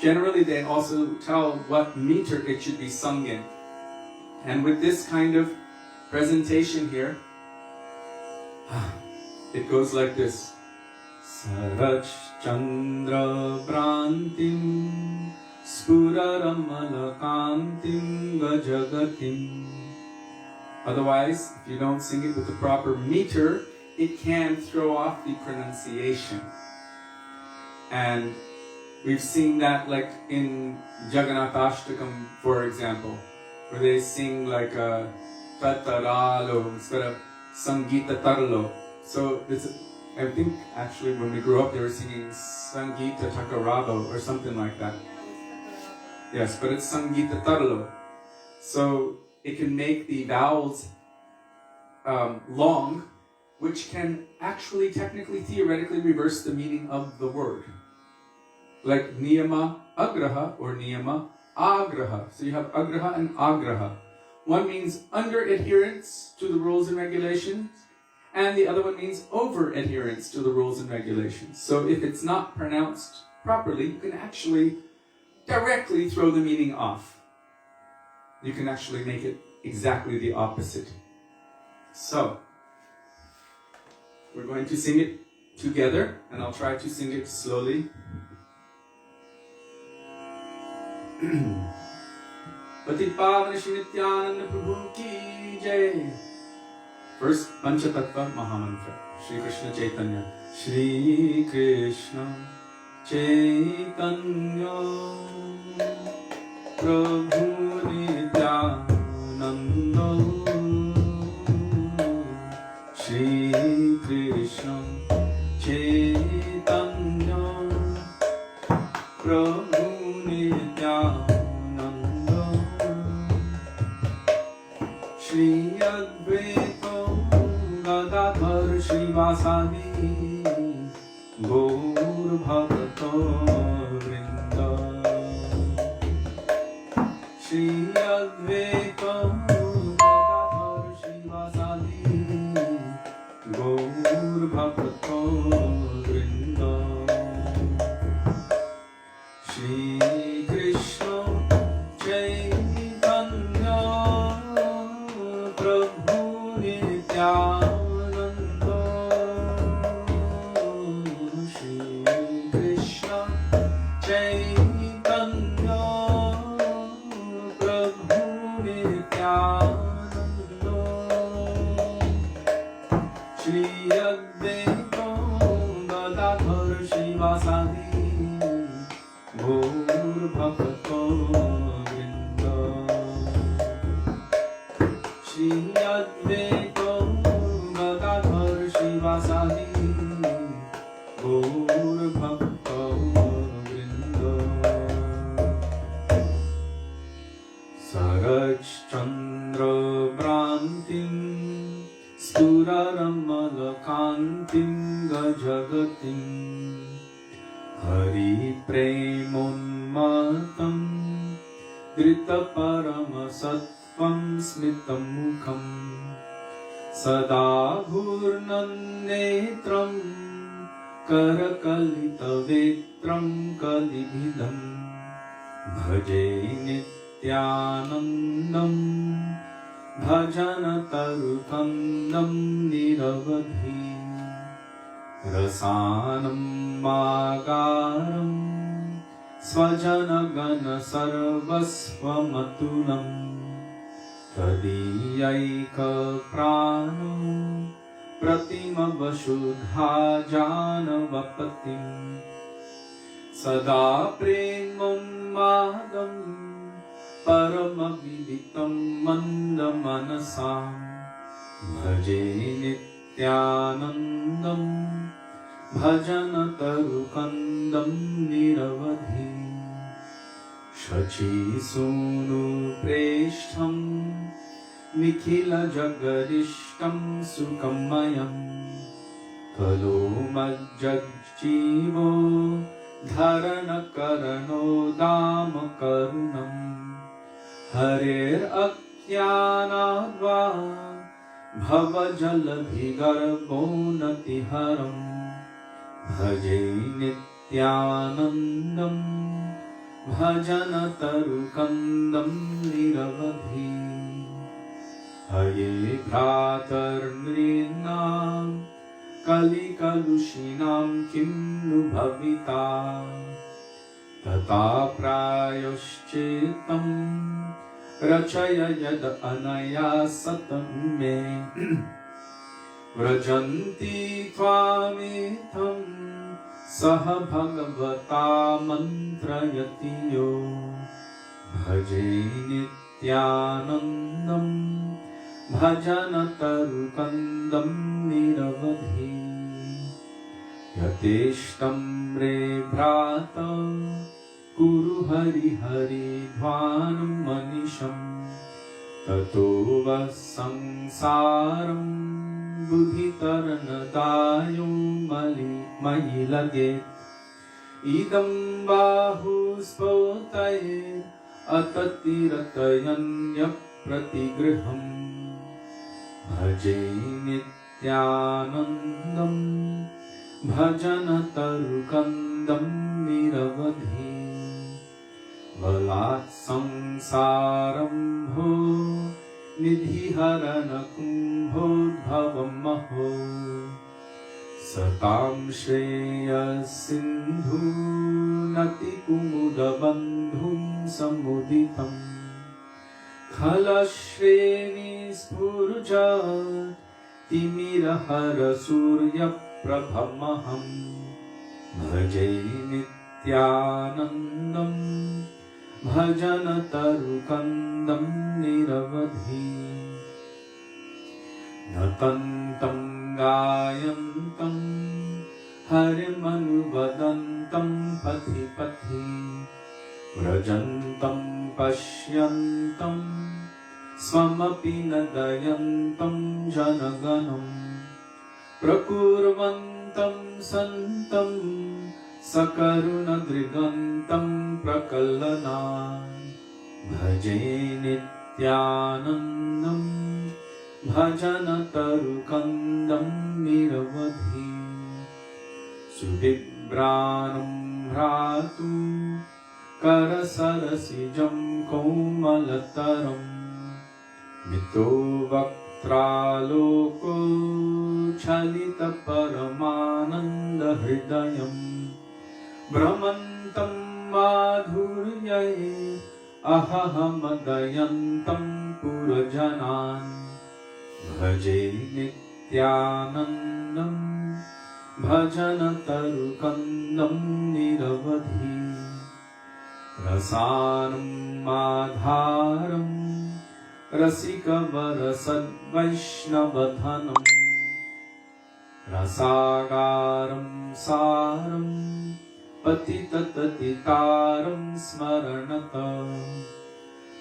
generally they also tell what meter it should be sung in. And with this kind of presentation here, it goes like this. Sarach Chandra Brantim Spuraramalkantim Gajagatim. Otherwise, if you don't sing it with the proper meter, it can throw off the pronunciation. And we've seen that like in Jagannath Ashtakam, for example, where they sing like a Tataralo instead of Sangita Tarlo. So this, I think actually when we grew up they were singing Sangita Takarabo or something like that. Yes, but it's Sangita Tarlo. So it can make the vowels long, which can actually, technically, theoretically reverse the meaning of the word. Like niyama agraha or niyama agraha. So you have agraha and agraha. One means under adherence to the rules and regulations, and the other one means over adherence to the rules and regulations. So if it's not pronounced properly, you can actually directly throw the meaning off. You can actually make it exactly the opposite. So, we're going to sing it together, and I'll try to sing it slowly. Patipavan Shri Nityananda Prabhu ki jai. First, Panchatattva Mahamantra. Shri Krishna Chaitanya. Shri Krishna Chaitanya Prabhu Nityananda. Shri Krishna Chaitanya Prabhu Nityananda. Shri Advaita Gadadhar Srivasadi Gaur Bhakta Vrinda. Shri Advaita Gadadhar Srivasadi Gaur Bhakta Vrinda. Shri Krishna Chaitanya Prabhu Nityananda. Shri Krishna Chaitanya Prabhu Nityananda. Shri Advaita Gadadhar Srivasadi Gaur Bhakta Vrinda. Shri Advaita Gadadhar Srivasadi Gaur Bhakta Vrinda. Saraj Chandra Brantim Spuraramalkantim Gajagatim Hari Premonmatam Drita Paramasatvam Smitam Mukham Sada Bhurnannetram Karakalita Vetram Kalibhidam Bhaje Nityanandam Bhajana Tarukandam Niravadhi Rasanam Magaram Svajanagana Sarvasvamatulam Tadiyaika Prano Pratima Vasudha Janavapatim Sada Premam Madam Paramaviditam Mandamanasam Bhaje Nityanandam Bhajana Tarukandam Niravadhi Shachi Sunu Preshtham Nikhila Jagarishtam Sukamayam Kalo Majjajjivo Dharana Karano Dama Karunam Harer Akyanadva Bhavajalabhigarbonatiharam Bhaje Nityanandam Bhajana Tarukandam Niravadhi Haye Bhratar Nrinam Kali Kalushinam Kimnu Bhavita Tata Prayoshchitam Rachaya Yad Anaya Satam Me Vrajanti Tvamitham Saha Bhagavata Mantrayatiyo Bhaje Nityanandam Bhajana Tarukandam Niravadhi Yateshtam Re Bhrata Kuru Hari Hari Dhvanam Manisham Tato Vasamsaram Buddhitaranadayo Mahilage Idam Bahuspotaye Atatiratayanya Pratigriham Bhaje Nityanandam Bhajana Tarukandam Niravadhi Valat Samsaram Ho Nidhi Harana Kumbho Bhavam Maho Satam Shreya Sindhu Nati Kumuda Bandhum Samuditam Khalashreni Spurja Timirahara Surya Prabhamaham Bhajai Nityanandam Bhajana Tarukandam Niravadhi Natantam Gayantam Harimanuvadantam Pathi Pathi Vrajantam Pashyantam Swamapi Nadayantam Janaganam Prakurvantam Santam Sakarunadrigantam Prakalana Bhaje Nityanandam Bhajana Tarukandam Niravadhi Sudibranam Bhratu Karasarasijam Komalataram Mito Vaktraloko Chalita Paramananda Hridayam Brahmantam Madhuryaye Ahahamadayantam Purajanan Bhaje Nityanandam Bhajana Tarukandam Niravadhi Rasanam Madharam Rasika Varasad Vaishnavadhanam Rasagaram Saram Patitatataram Smaranata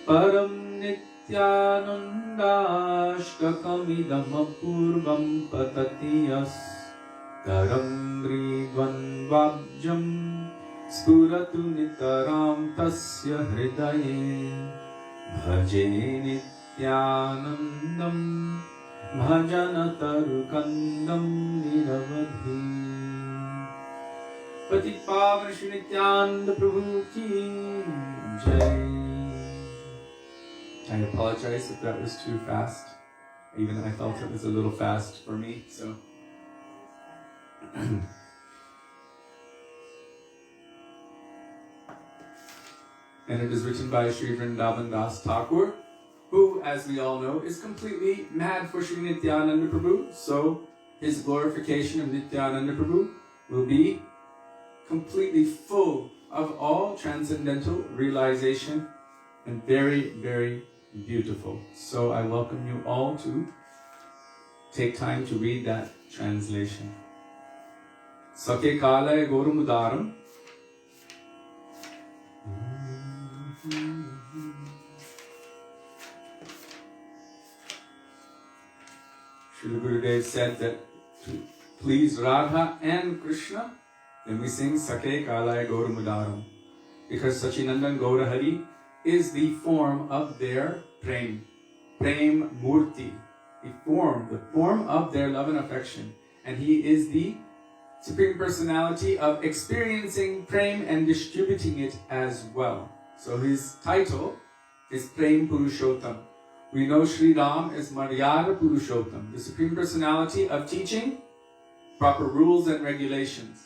Param Nityanandashtakamidamapurvam Patatiyas Taram Grigvan Vabjam Spuratu Nitaram Tasya Hridaye Bhaje Nityanandam Bhajana Tarukandam Niravadhi Patit Pavan Shri Nityananda Prabhu Ki Jai. I apologize if that was too fast. Even I felt it was a little fast for me, so. And it is written by Sri Vrindavan Das Thakur, who, as we all know, is completely mad for Sri Nityananda Prabhu. So his glorification of Nityananda Prabhu will be completely full of all transcendental realization and very, very beautiful. So I welcome you all to take time to read that translation. Sake Kalaya Gorumudaram. Srila Gurudev said that to please Radha and Krishna, then we sing Sake Kalaya Gorumudaram. Because Sachinandan Gaurahari is the form of their prem murti, the form of their love and affection. And he is the Supreme Personality of experiencing prem and distributing it as well. So his title is Prem Purushottam. We know Sri Ram is Maryada Purushottam, the Supreme Personality of teaching proper rules and regulations.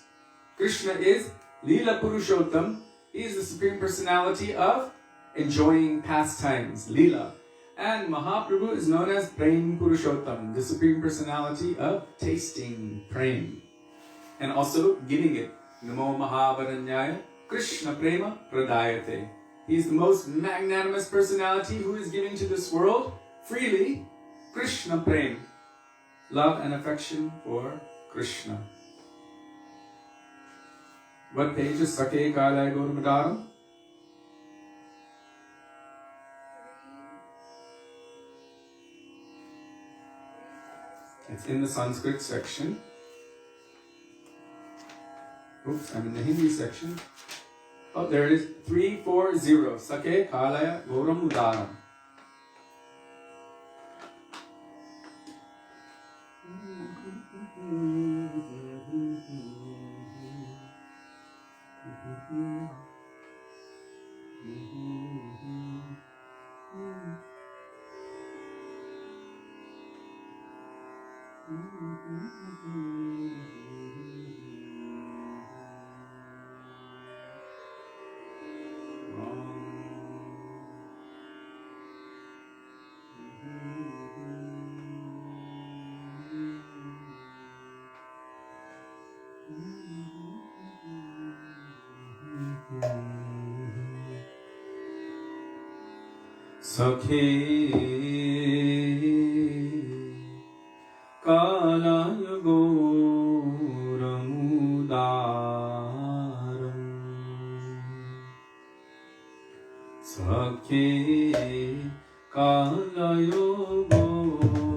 Krishna is Leela Purushottam. He is the Supreme Personality of enjoying pastimes, Leela. And Mahaprabhu is known as Prem Purushottam, the Supreme Personality of tasting Prem. And also giving it. Namo Mahavaranyaya Krishna Prema Pradayate. He is the most magnanimous personality who is giving to this world freely Krishna Prem, love and affection for Krishna. What page is Sake Kalaya Gorumudaram? It's in the Sanskrit section. Oops, I'm in the Hindi section. Oh, there it is. 340. Sake Kalaya Gorumudaram. सखे कालाय गौरमुदारम् सखे कालाय गौरमुदारम्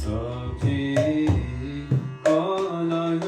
सखे कालाय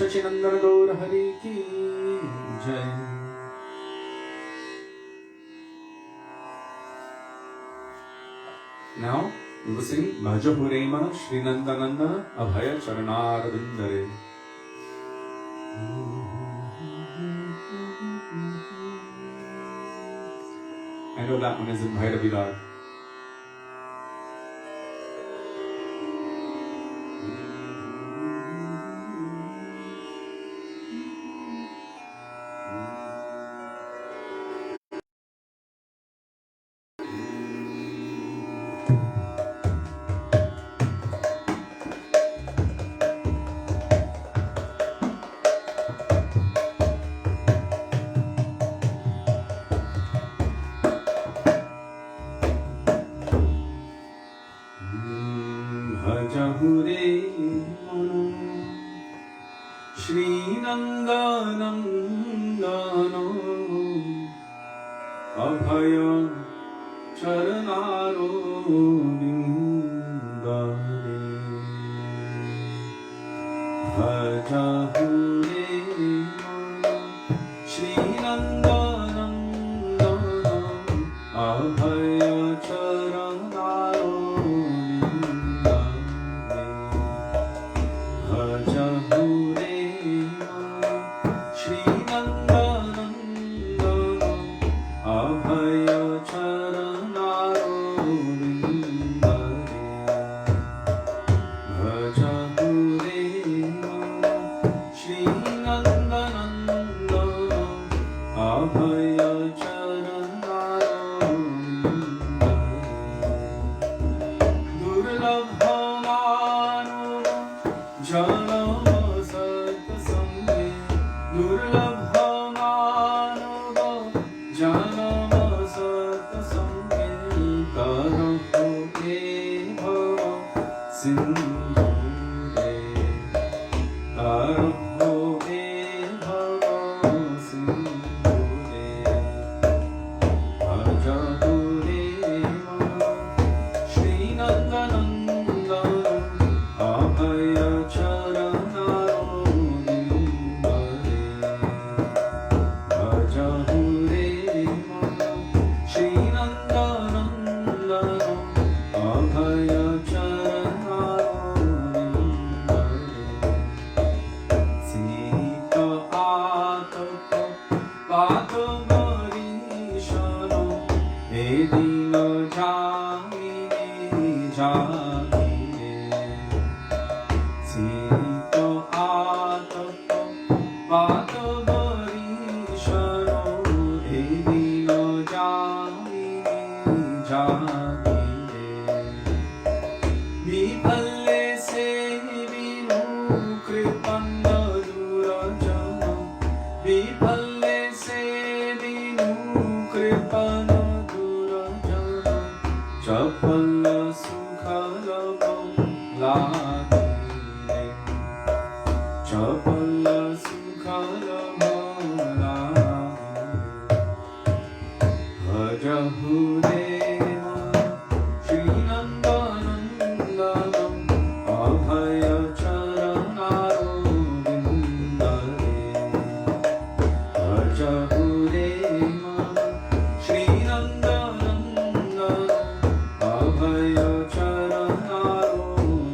शचिनंदन गौर हरि की जय। Now we will sing Bhajahu Shri Nandanandana Abhaya Charanarvindare. I know that one is in Bhairavi Rag. भजहुरे मनो श्रीनन्दनन्दनो अभय चरणारो बिन्दरे भजहुरे मनो श्रीनन्दनन्दनो अभय चरणारो बिन्दरे भजहुरे मनो श्रीनन्दनन्दनो अभय चरणारो बिन्दरे भजहुरे मनो श्रीनन्दनन्दनो अभय चरणारो बिन्दरे दुर्लभ मानव जनम सत्संगे दुर्लभ मानव जनम सत्संगे करहो हे भव सिंधुरे करहो हे भव सिंधुरे भजहुरे मनो श्रीनन्दनन्दनो अभय चरणारो बिन्दरे भजहुरे मनो श्रीनन्दनन्दनो अभय चरणारो बिन्दरे सीत आतप पादमरीशनो हे दीन जामिने जागिरे सीत आतप पादमरीशनो हे दीन जामिने जागिरे विफले से विनु कृपन्न दुरजन विफले से विनु कृपन्न दुरजन चपल सुखलभ लागिरे चपल सुखलभ लागिरे भजहुरे मनो श्रीनन्दनन्दनो अभय चरणारो बिन्दरे भजहुरे मनो श्रीनन्दनन्दनो अभय चरणारो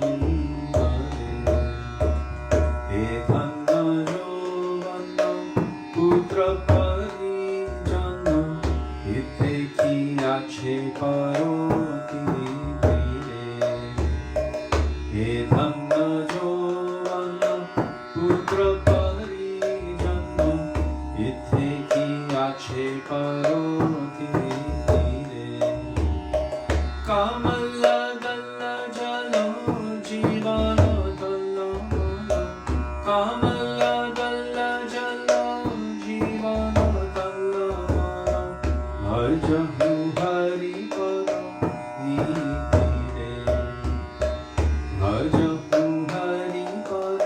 बिन्दरे हे धन्य यौवन पुत्र परिजन इथे कियाछे करोति धीरे हे धन्य यौवन पुत्र परिजन इथे कियाछे करोति धीरे कमल दल जल जीवन दल कमल दल जल जीवन दल भजहु हरि पद नीतिरे भजहु हरि पद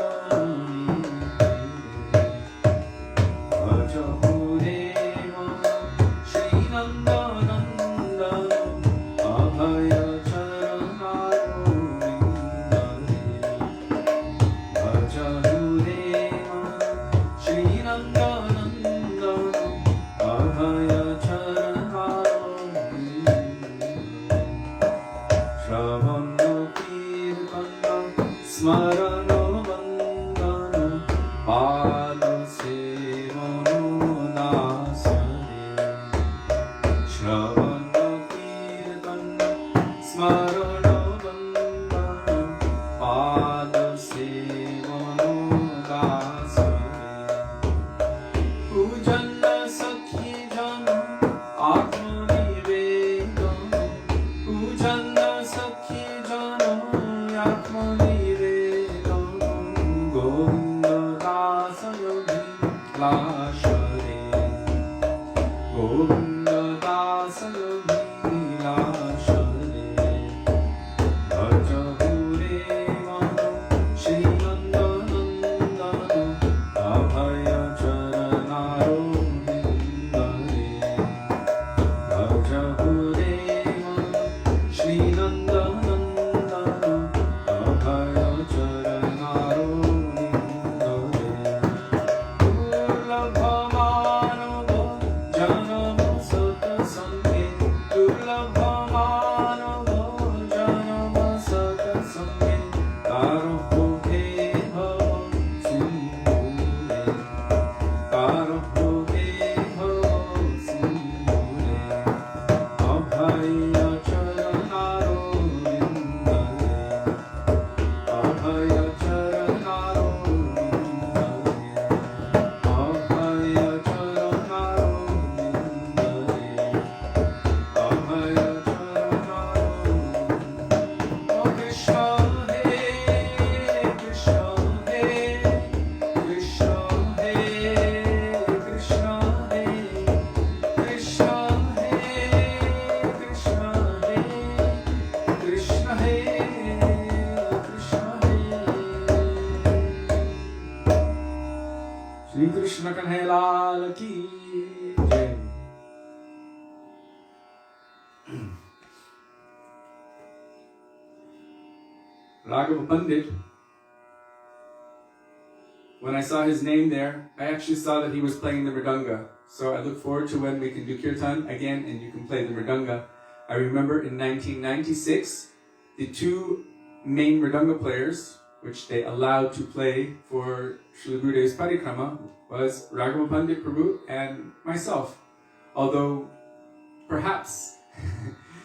नीतिरे भजहुरे मनो श्रीनन्दनन्दनो अभय चरणारो बिन्दरे भजहुरे मनो श्रीनन्दनन्दनो अभय चरणारो बिन्दरे श्रवण कीर्तन स्मरण वन्दन पाद सेवनो नासरे श्रवण कीर्तन स्मरण वन्दन पाद सेवनो दासरे पूजन सखी जन आत्मनिवेदन पूजन सखी जन आत्मनिवेदन Shri Krishna Kanhaiya Lal ki jai. Raghava Pandit, when I saw his name there, I actually saw that he was playing the mridanga. So I look forward to when we can do kirtan again and you can play the mridanga. I remember in 1996, the two main mridanga players, which they allowed to play for Srila Gurudev's parikrama, was Raghava Pandit Prabhu and myself. Although perhaps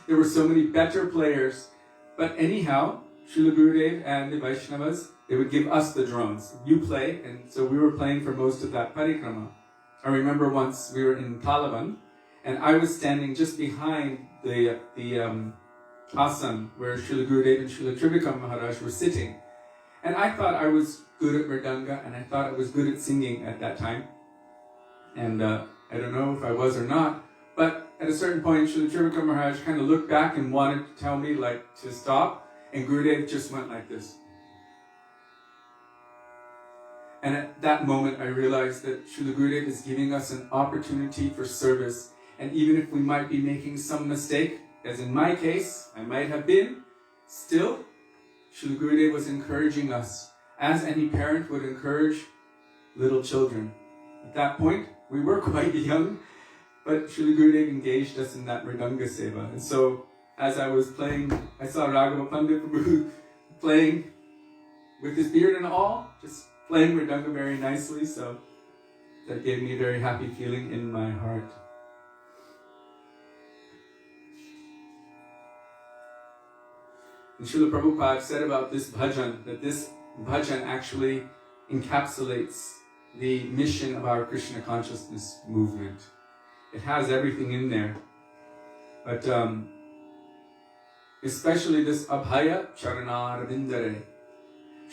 there were so many better players, but anyhow, Srila Gurudev and the Vaishnavas, they would give us the drones. You play, and so we were playing for most of that parikrama. I remember once we were in Palavan, and I was standing just behind the asan where Srila Gurudev and Srila Trivikram Maharaj were sitting. And I thought I was good at mridanga, and I thought I was good at singing at that time. And I don't know if I was or not, but at a certain point, Srila Trivikram Maharaj kind of looked back and wanted to tell me to stop. And Gurudev just went like this. And at that moment, I realized that Srila Gurudev is giving us an opportunity for service. And even if we might be making some mistake, as in my case, I might have been, still, Srila Gurudev was encouraging us, as any parent would encourage little children. At that point, we were quite young, but Srila Gurudev engaged us in that mridanga seva. And so, as I was playing, I saw Raghava Pandit Prabhu playing with his beard and all, just playing mridanga very nicely, so that gave me a very happy feeling in my heart. And Srila Prabhupada said about this bhajan, that this bhajan actually encapsulates the mission of our Krishna consciousness movement. It has everything in there. But especially this Abhaya Charanarvindare.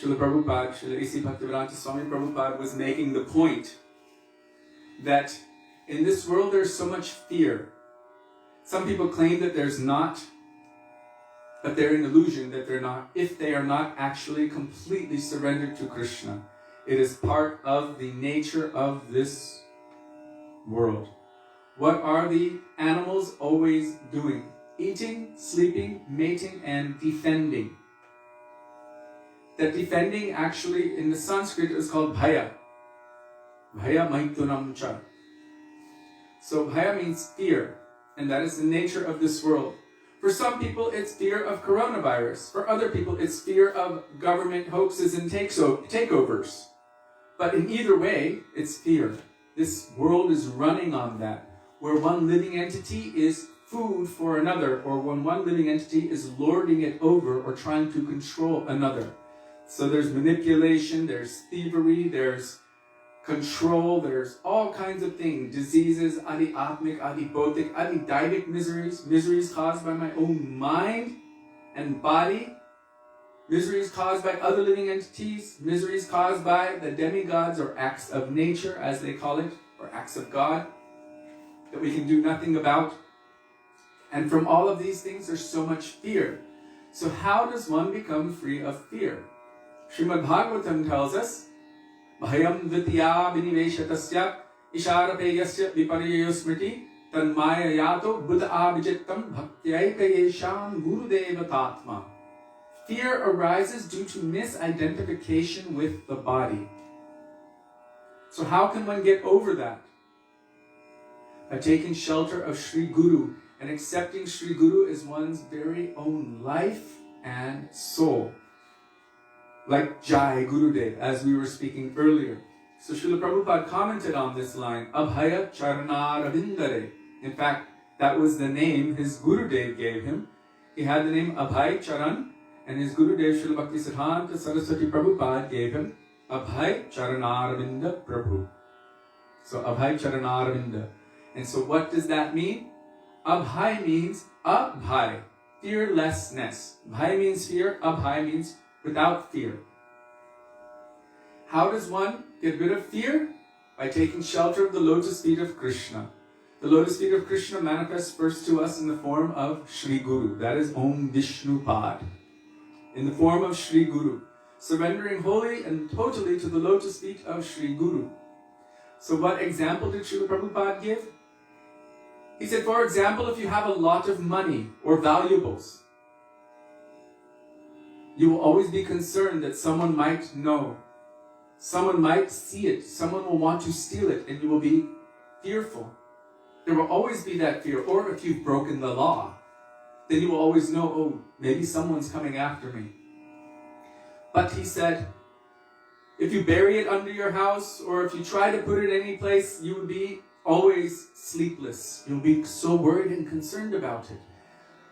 Srila Prabhupada, Srila A.C. Bhaktivedanta Swami Prabhupada was making the point that in this world there's so much fear. Some people claim that there's not, but they're an illusion that they're not, if they are not actually completely surrendered to Krishna. It is part of the nature of this world. What are the animals always doing? Eating, sleeping, mating, and defending. That defending actually in the Sanskrit is called bhaya. Bhaya maitunam cha. So bhaya means fear, and that is the nature of this world. For some people, it's fear of coronavirus. For other people, it's fear of government hoaxes and takeovers. But in either way, it's fear. This world is running on that, where one living entity is food for another, or when one living entity is lording it over or trying to control another. So there's manipulation, there's thievery, there's control, there's all kinds of things. Diseases, adi atmic, adi bautic, adi daivic miseries, miseries caused by my own mind and body, miseries caused by other living entities, miseries caused by the demigods or acts of nature, as they call it, or acts of God, that we can do nothing about. And from all of these things, there's so much fear. So how does one become free of fear? Srimad Bhagavatam tells us, Bhayam vitya viniveshatasya isharapeyasya viparyayo smriti tanmaya yato buddha abhijittam bhaktyayakayesham gurudeva tatma. Fear arises due to misidentification with the body. So how can one get over that? By taking shelter of Sri Guru and accepting Sri Guru as one's very own life and soul. Like Jai Gurudev, as we were speaking earlier. So Srila Prabhupada commented on this line, Abhaya Charanarvindare. In fact, that was the name his Gurudev gave him. He had the name Abhay Charan, and his Gurudev Srila Bhakti Siddhanta Saraswati Prabhupada gave him Abhay Charanarvinda Prabhu. So Abhay Charanarvinda. And so what does that mean? Abhay means Abhay. fearlessness. Bhai means fear, abhai means without fear. How does one get rid of fear? By taking shelter of the lotus feet of Krishna. The lotus feet of Krishna manifests first to us in the form of Shri Guru. That is Om Vishnu Pad. In the form of Shri Guru. Surrendering wholly and totally to the lotus feet of Shri Guru. So what example did Srila Prabhupada give? He said, for example, if you have a lot of money or valuables, you will always be concerned that someone might know. Someone might see it. Someone will want to steal it, and you will be fearful. There will always be that fear. Or if you've broken the law, then you will always know, oh, maybe someone's coming after me. But he said, if you bury it under your house, or if you try to put it any place, you will be always sleepless. You'll be so worried and concerned about it.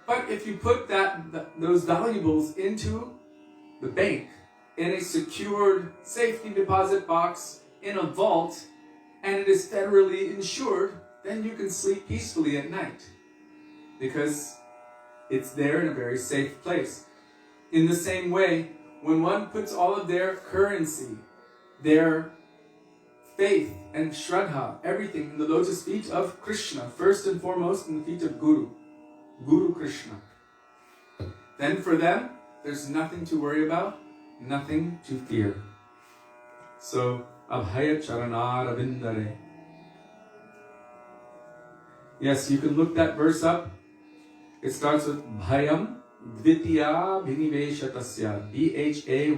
But if you put those valuables into the bank, in a secured safety deposit box, in a vault, and it is federally insured, then you can sleep peacefully at night. Because it's there in a very safe place. In the same way, when one puts all of their currency, their faith and shraddha, everything in the lotus feet of Krishna, first and foremost in the feet of Guru, Guru Krishna, then for them, there's nothing to worry about, nothing to fear. So, Abhaya Charanar Avindare. Yes, you can look that verse up. It starts with Bhayam Dvitiya Bhiniveshatasya.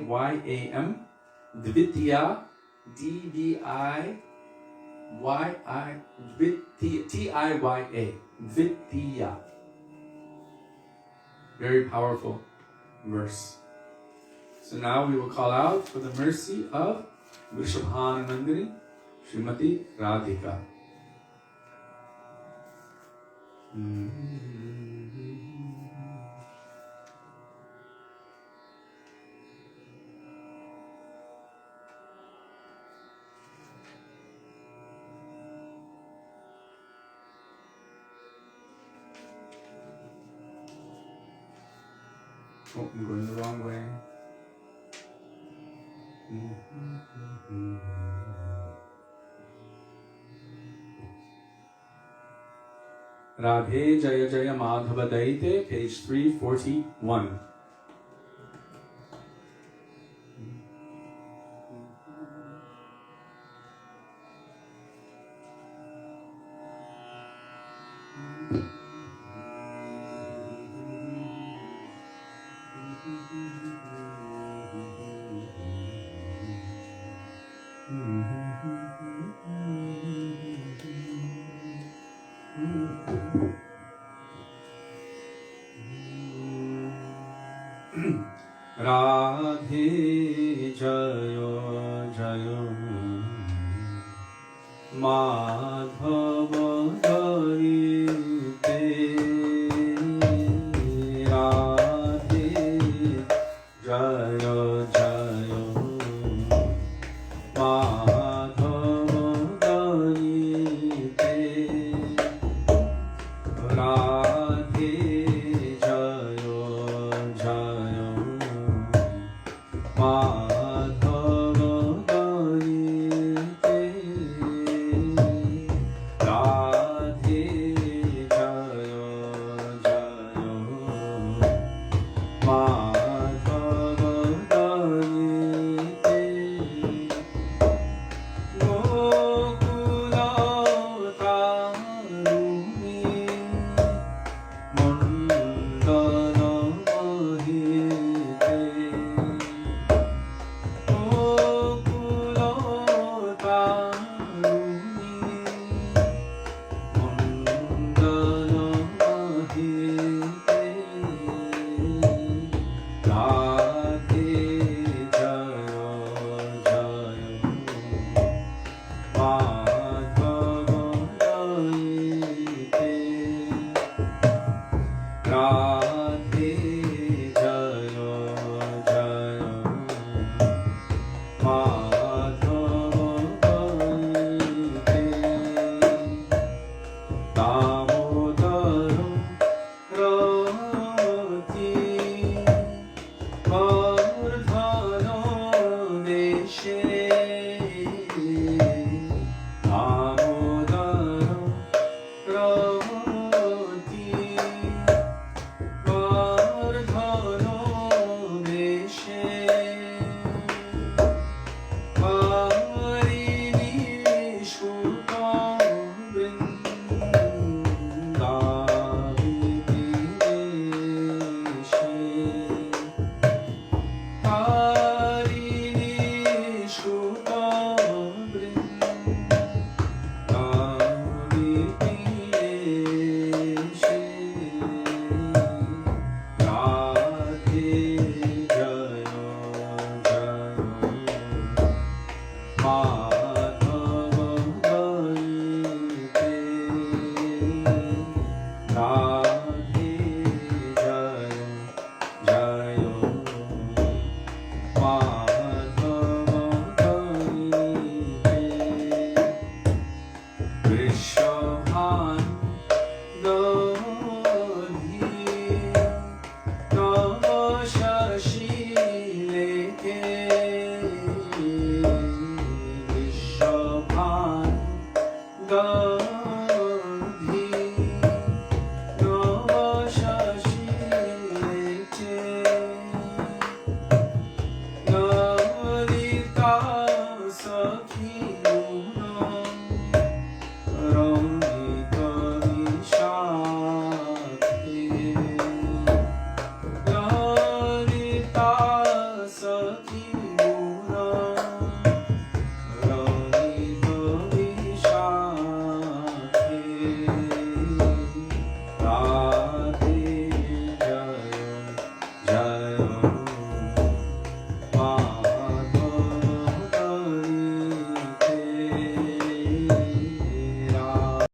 Bhayam Dvitiya Dviya Tiya. Dvitiya. Very powerful verse. So now we will call out for the mercy of Vrishabhanandini, Srimati Radhika. Oh, I'm going the wrong way. Radhe Jaya Jaya Madhava Daite, page 341. Radhe Jaya Jaya Madhava Daite. Radhe Jaya Jaya Madhava Daite. Radhe Jaya Jaya Madhava Daite. Radhe Jaya Jaya